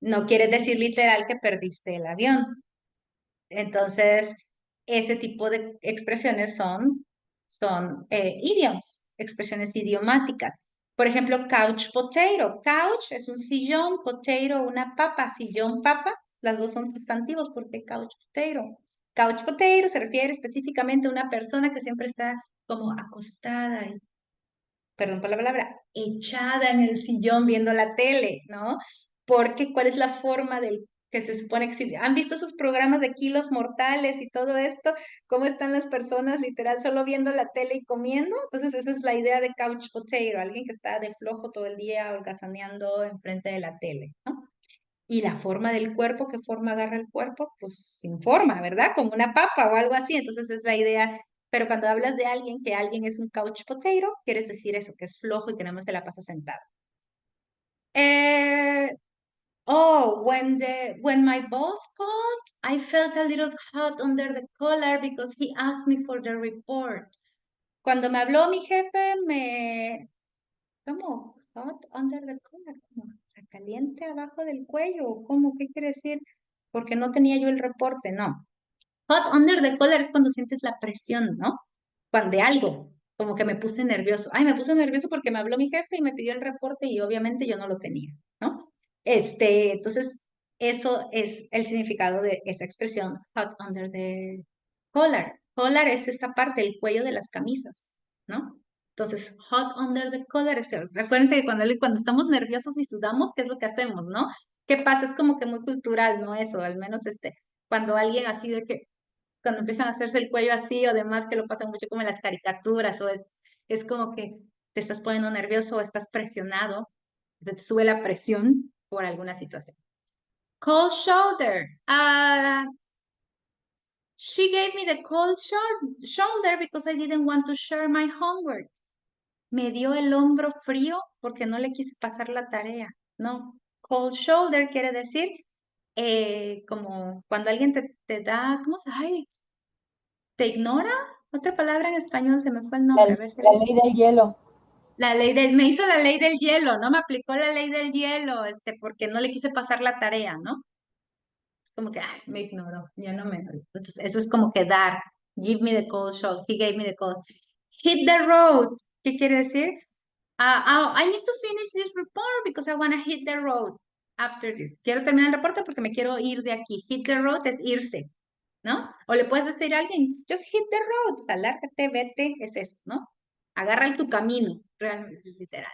No quiere decir literal que perdiste el avión. Entonces, ese tipo de expresiones son idioms, expresiones idiomáticas. Por ejemplo, couch potato. Couch es un sillón, potato una papa, sillón papa. Las dos son sustantivos porque couch potato. Couch potato se refiere específicamente a una persona que siempre está como acostada y, perdón por la palabra, echada en el sillón viendo la tele, ¿no? Porque ¿cuál es la forma del que se supone que han visto esos programas de Kilos Mortales y todo esto? ¿Cómo están las personas literal solo viendo la tele y comiendo? Entonces esa es la idea de couch potato, alguien que está de flojo todo el día holgazaneando enfrente de la tele, ¿no? Y la forma del cuerpo, ¿qué forma agarra el cuerpo? Pues sin forma, ¿verdad? Como una papa o algo así. Entonces es la idea. Pero cuando hablas de alguien, que alguien es un couch potato, quieres decir eso, que es flojo y que nada más se la pasa sentado. When my boss called, I felt a little hot under the collar because he asked me for the report. Cuando me habló mi jefe, ¿cómo? Hot under the collar, ¿cómo? O sea, caliente abajo del cuello, ¿cómo? ¿Qué quiere decir? Porque no tenía yo el reporte, no. Hot under the collar es cuando sientes la presión, ¿no? Cuando de algo, como que me puse nervioso. Ay, me puse nervioso porque me habló mi jefe y me pidió el reporte y obviamente yo no lo tenía, ¿no? Entonces, eso es el significado de esa expresión, hot under the collar. Collar es esta parte, el cuello de las camisas, ¿no? Entonces, hot under the collar. Recuérdense que cuando estamos nerviosos y sudamos, ¿qué es lo que hacemos, no? ¿Qué pasa? Es como que muy cultural, ¿no? Eso, al menos cuando alguien así de que, cuando empiezan a hacerse el cuello así o demás, que lo pasan mucho como en las caricaturas, o es como que te estás poniendo nervioso o estás presionado, te sube la presión por alguna situación. Cold shoulder. She gave me the cold shoulder because I didn't want to share my homework. Me dio el hombro frío porque no le quise pasar la tarea. No, cold shoulder quiere decir como cuando alguien te da, ¿cómo se llama? ¿Te ignora? Otra palabra en español, se me fue el nombre. A ver si La ley del hielo. me hizo la ley del hielo, ¿no? Me aplicó la ley del hielo, porque no le quise pasar la tarea, ¿no? Es como que, me ignoró, ya no me. Entonces, eso es como que dar. Give me the cold shoulder. He gave me the cold. Hit the road. ¿Qué quiere decir? I need to finish this report because I want to hit the road after this. Quiero terminar el reporte porque me quiero ir de aquí. Hit the road es irse, ¿no? O le puedes decir a alguien, just hit the road, o sea, lárgate, vete, es eso, ¿no? Agarra tu camino, realmente, literal.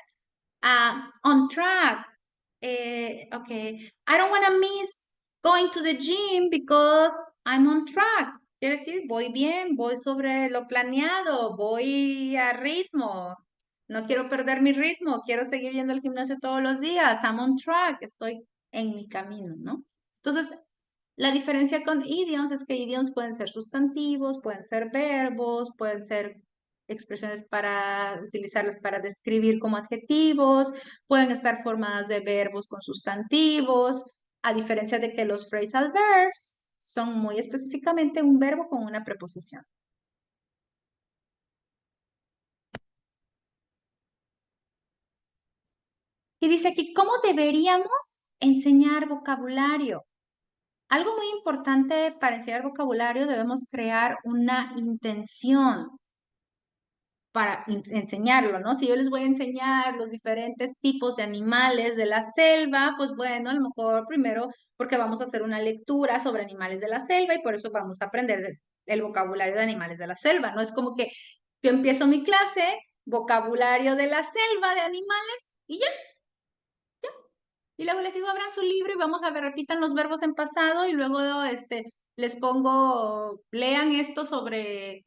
On track. Okay. I don't want to miss going to the gym because I'm on track. Quiere decir, voy bien, voy sobre lo planeado, voy a ritmo. No quiero perder mi ritmo, quiero seguir yendo al gimnasio todos los días. I'm on track, estoy en mi camino, ¿no? Entonces, la diferencia con idioms es que idioms pueden ser sustantivos, pueden ser verbos, pueden ser expresiones para utilizarlas para describir como adjetivos, pueden estar formadas de verbos con sustantivos, a diferencia de que los phrasal verbs son muy específicamente un verbo con una preposición. Y dice aquí, ¿cómo deberíamos enseñar vocabulario? Algo muy importante para enseñar vocabulario, debemos crear una intención para enseñarlo, ¿no? Si yo les voy a enseñar los diferentes tipos de animales de la selva, pues bueno, a lo mejor primero porque vamos a hacer una lectura sobre animales de la selva y por eso vamos a aprender el vocabulario de animales de la selva. No es como que yo empiezo mi clase, vocabulario de la selva de animales y ya. Y luego les digo, abran su libro y vamos a ver, repitan los verbos en pasado y luego les pongo, lean esto sobre,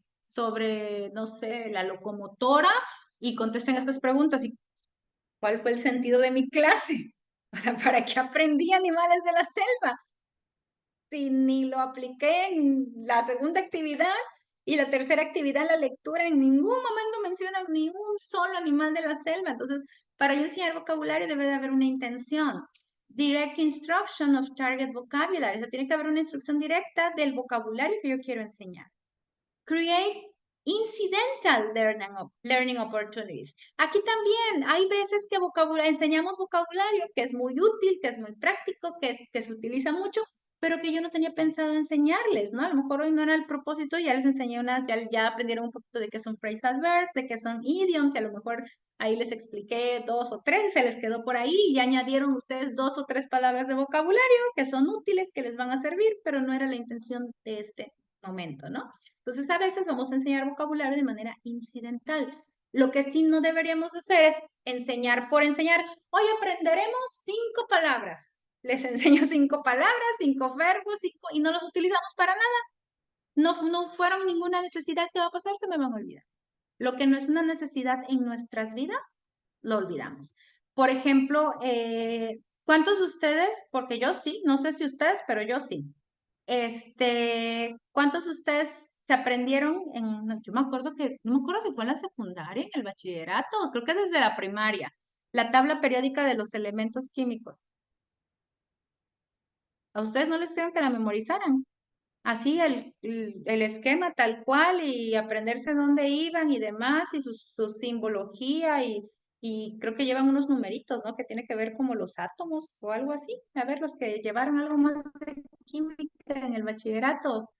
no sé, la locomotora y contesten estas preguntas. ¿Y cuál fue el sentido de mi clase? ¿Para qué aprendí animales de la selva? Si ni lo apliqué en la segunda actividad y la tercera actividad, la lectura, en ningún momento menciona ni un solo animal de la selva. Entonces, para yo enseñar vocabulario debe de haber una intención. Direct instruction of target vocabulary. O sea, tiene que haber una instrucción directa del vocabulario que yo quiero enseñar. Create incidental learning opportunities. Aquí también hay veces que enseñamos vocabulario que es muy útil, que es muy práctico, que se utiliza mucho, pero que yo no tenía pensado enseñarles, ¿no? A lo mejor hoy no era el propósito, ya les enseñé unas, ya aprendieron un poquito de qué son phrasal verbs, de qué son idioms, y a lo mejor ahí les expliqué 2 o 3 y se les quedó por ahí, y ya añadieron ustedes 2 o 3 palabras de vocabulario que son útiles, que les van a servir, pero no era la intención de este momento, ¿no? Entonces, a veces vamos a enseñar vocabulario de manera incidental. Lo que sí no deberíamos hacer es enseñar por enseñar. Hoy aprenderemos 5 palabras. Les enseño 5 palabras, 5 verbos, y no los utilizamos para nada. No fueron ninguna necesidad. ¿Qué va a pasar? Se me van a olvidar. Lo que no es una necesidad en nuestras vidas, lo olvidamos. Por ejemplo, ¿cuántos de ustedes, porque yo sí, no sé si ustedes, pero yo sí, ¿cuántos de ustedes se aprendieron yo me acuerdo que, no me acuerdo si fue en la secundaria, en el bachillerato, creo que desde la primaria, la tabla periódica de los elementos químicos? ¿A ustedes no les hicieron que la memorizaran? Así el esquema tal cual y aprenderse dónde iban y demás y su simbología y creo que llevan unos numeritos, ¿no? Que tiene que ver como los átomos o algo así. A ver, los que llevaron algo más de química en el bachillerato,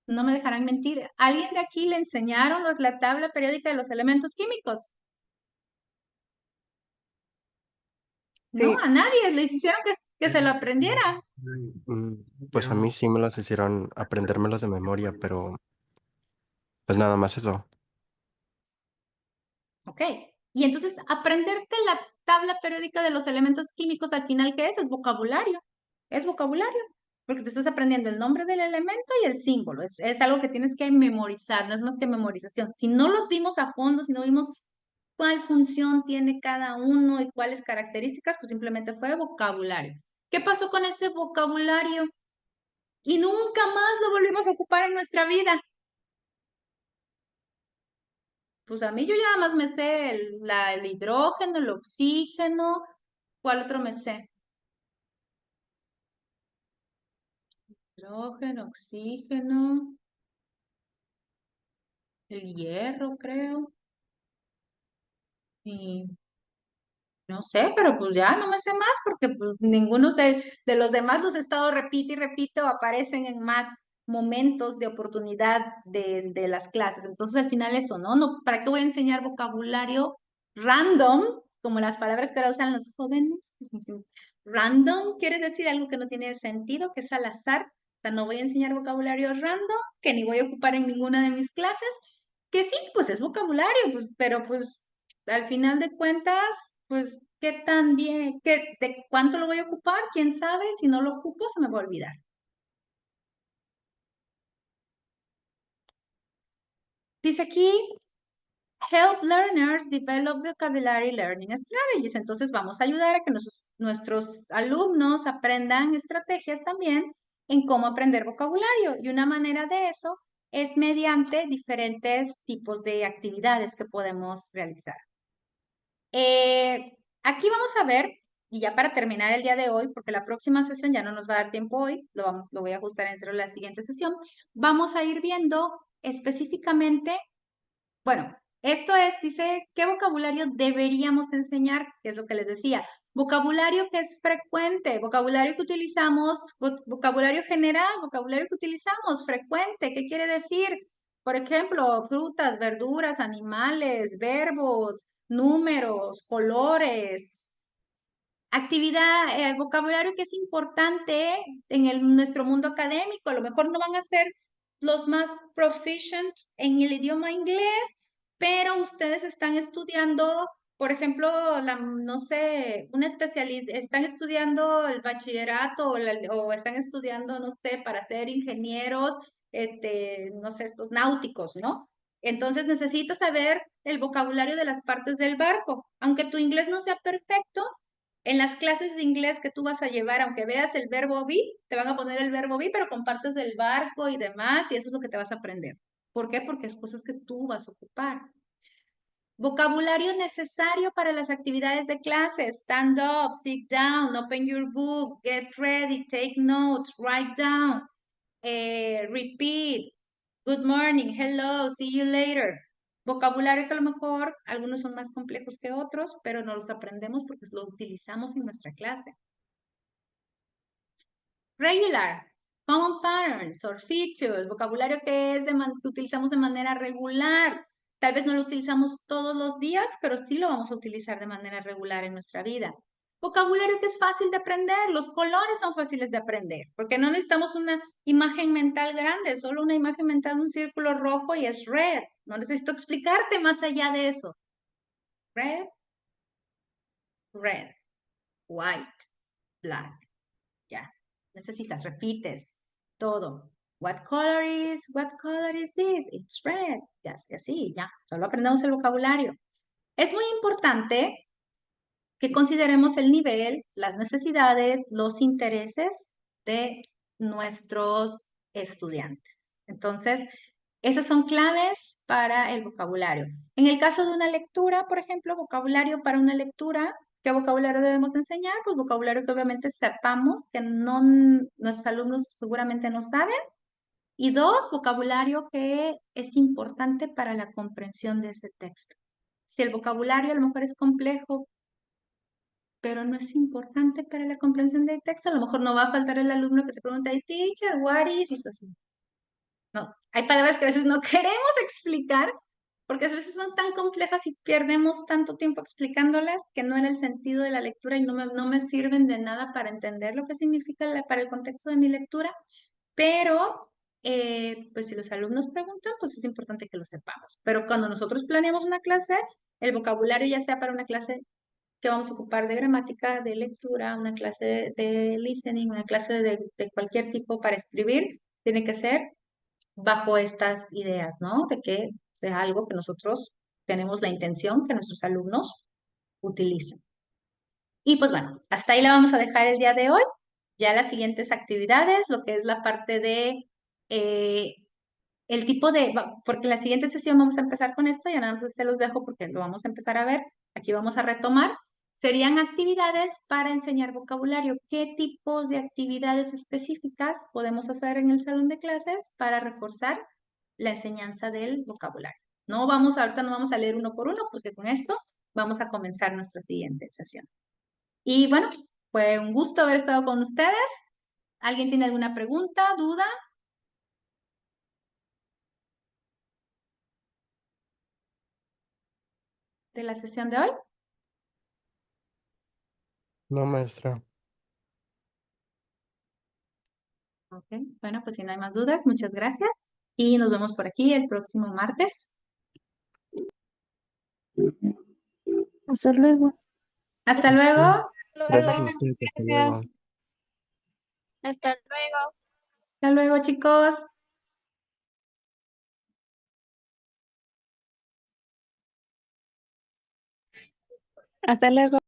no me dejarán mentir. ¿Alguien de aquí le enseñaron la tabla periódica de los elementos químicos? No, Sí. a nadie. Les hicieron que se lo aprendiera. Pues a mí sí me los hicieron aprendérmelos de memoria, pero pues nada más eso. Ok. Y entonces, aprenderte la tabla periódica de los elementos químicos, al final, ¿qué es? Es vocabulario. Es vocabulario. Porque te estás aprendiendo el nombre del elemento y el símbolo. Es algo que tienes que memorizar, no es más que memorización. Si no los vimos a fondo, si no vimos cuál función tiene cada uno y cuáles características, pues simplemente fue vocabulario. ¿Qué pasó con ese vocabulario? Y nunca más lo volvimos a ocupar en nuestra vida. Pues a mí yo ya nada más me sé el hidrógeno, el oxígeno. ¿Cuál otro me sé? Hidrógeno, oxígeno, el hierro, creo. Y no sé, pero pues ya no me sé más porque pues, ninguno de los demás los he estado repite y repito, aparecen en más momentos de oportunidad de las clases. Entonces al final eso, ¿no? ¿Para qué voy a enseñar vocabulario random, como las palabras que ahora usan los jóvenes? Random quiere decir algo que no tiene sentido, que es al azar. O sea, no voy a enseñar vocabulario random, que ni voy a ocupar en ninguna de mis clases, que sí, pues es vocabulario, pues, pero pues al final de cuentas, pues, ¿qué tan bien, de cuánto lo voy a ocupar? ¿Quién sabe? Si no lo ocupo, se me va a olvidar. Dice aquí, help learners develop vocabulary learning strategies. Entonces, vamos a ayudar a que nuestros alumnos aprendan estrategias también en cómo aprender vocabulario. Y una manera de eso es mediante diferentes tipos de actividades que podemos realizar. Aquí vamos a ver, y ya para terminar el día de hoy, porque la próxima sesión ya no nos va a dar tiempo hoy, lo voy a ajustar dentro de la siguiente sesión, vamos a ir viendo específicamente, bueno, esto es, dice, ¿qué vocabulario deberíamos enseñar? Que es lo que les decía. Vocabulario que es frecuente, vocabulario que utilizamos, vocabulario general, vocabulario que utilizamos, frecuente, ¿qué quiere decir? Por ejemplo, frutas, verduras, animales, verbos, números, colores. Actividad, vocabulario que es importante en nuestro mundo académico. A lo mejor no van a ser los más proficient en el idioma inglés, pero ustedes están estudiando, por ejemplo, no sé, una especialidad, están estudiando el bachillerato o están estudiando, no sé, para ser ingenieros, no sé, estos náuticos, ¿no? Entonces necesitas saber el vocabulario de las partes del barco. Aunque tu inglés no sea perfecto, en las clases de inglés que tú vas a llevar, aunque veas el verbo be, te van a poner el verbo be, pero con partes del barco y demás, y eso es lo que te vas a aprender. ¿Por qué? Porque es cosas que tú vas a ocupar. Vocabulario necesario para las actividades de clase. Stand up, sit down, open your book, get ready, take notes, write down, repeat, good morning, hello, see you later. Vocabulario que a lo mejor algunos son más complejos que otros, pero no los aprendemos porque lo utilizamos en nuestra clase. Regular. Common patterns or features, vocabulario que es que utilizamos de manera regular. Tal vez no lo utilizamos todos los días, pero sí lo vamos a utilizar de manera regular en nuestra vida. Vocabulario que es fácil de aprender, los colores son fáciles de aprender, porque no necesitamos una imagen mental grande, solo una imagen mental de un círculo rojo y es red. No necesito explicarte más allá de eso. Red, red, white, black. Ya, necesitas, repites todo. What color is this? It's red. Ya, así, ya, solo aprendemos el vocabulario. Es muy importante que consideremos el nivel, las necesidades, los intereses de nuestros estudiantes. Entonces, esas son claves para el vocabulario. En el caso de una lectura, por ejemplo, vocabulario para una lectura, ¿qué vocabulario debemos enseñar? Pues vocabulario que obviamente sepamos que nuestros alumnos seguramente no saben. Y 2, vocabulario que es importante para la comprensión de ese texto. Si el vocabulario a lo mejor es complejo, pero no es importante para la comprensión del texto, a lo mejor no va a faltar el alumno que te pregunta, teacher, what is? Y tú así. No, hay palabras que a veces no queremos explicar, porque a veces son tan complejas y perdemos tanto tiempo explicándolas que no era el sentido de la lectura y no me sirven de nada para entender lo que significa para el contexto de mi lectura, pero pues si los alumnos preguntan, pues es importante que lo sepamos. Pero cuando nosotros planeamos una clase, el vocabulario ya sea para una clase que vamos a ocupar de gramática, de lectura, una clase de listening, una clase de cualquier tipo para escribir, tiene que ser bajo estas ideas, ¿no? De que sea algo que nosotros tenemos la intención que nuestros alumnos utilicen. Y pues bueno, hasta ahí la vamos a dejar el día de hoy. Ya las siguientes actividades, lo que es la parte de el tipo de, porque en la siguiente sesión vamos a empezar con esto, ya nada más se los dejo porque lo vamos a empezar a ver. Aquí vamos a retomar. Serían actividades para enseñar vocabulario. ¿Qué tipos de actividades específicas podemos hacer en el salón de clases para reforzar la enseñanza del vocabulario? Ahorita no vamos a leer uno por uno porque con esto vamos a comenzar nuestra siguiente sesión. Y bueno, fue un gusto haber estado con ustedes. ¿Alguien tiene alguna pregunta, duda? ¿De la sesión de hoy? No, maestra. Ok, bueno, pues si no hay más dudas, muchas gracias. Y nos vemos por aquí el próximo martes. Hasta luego. Hasta luego. Gracias a usted, hasta luego. Hasta luego. Hasta luego, chicos. Hasta luego.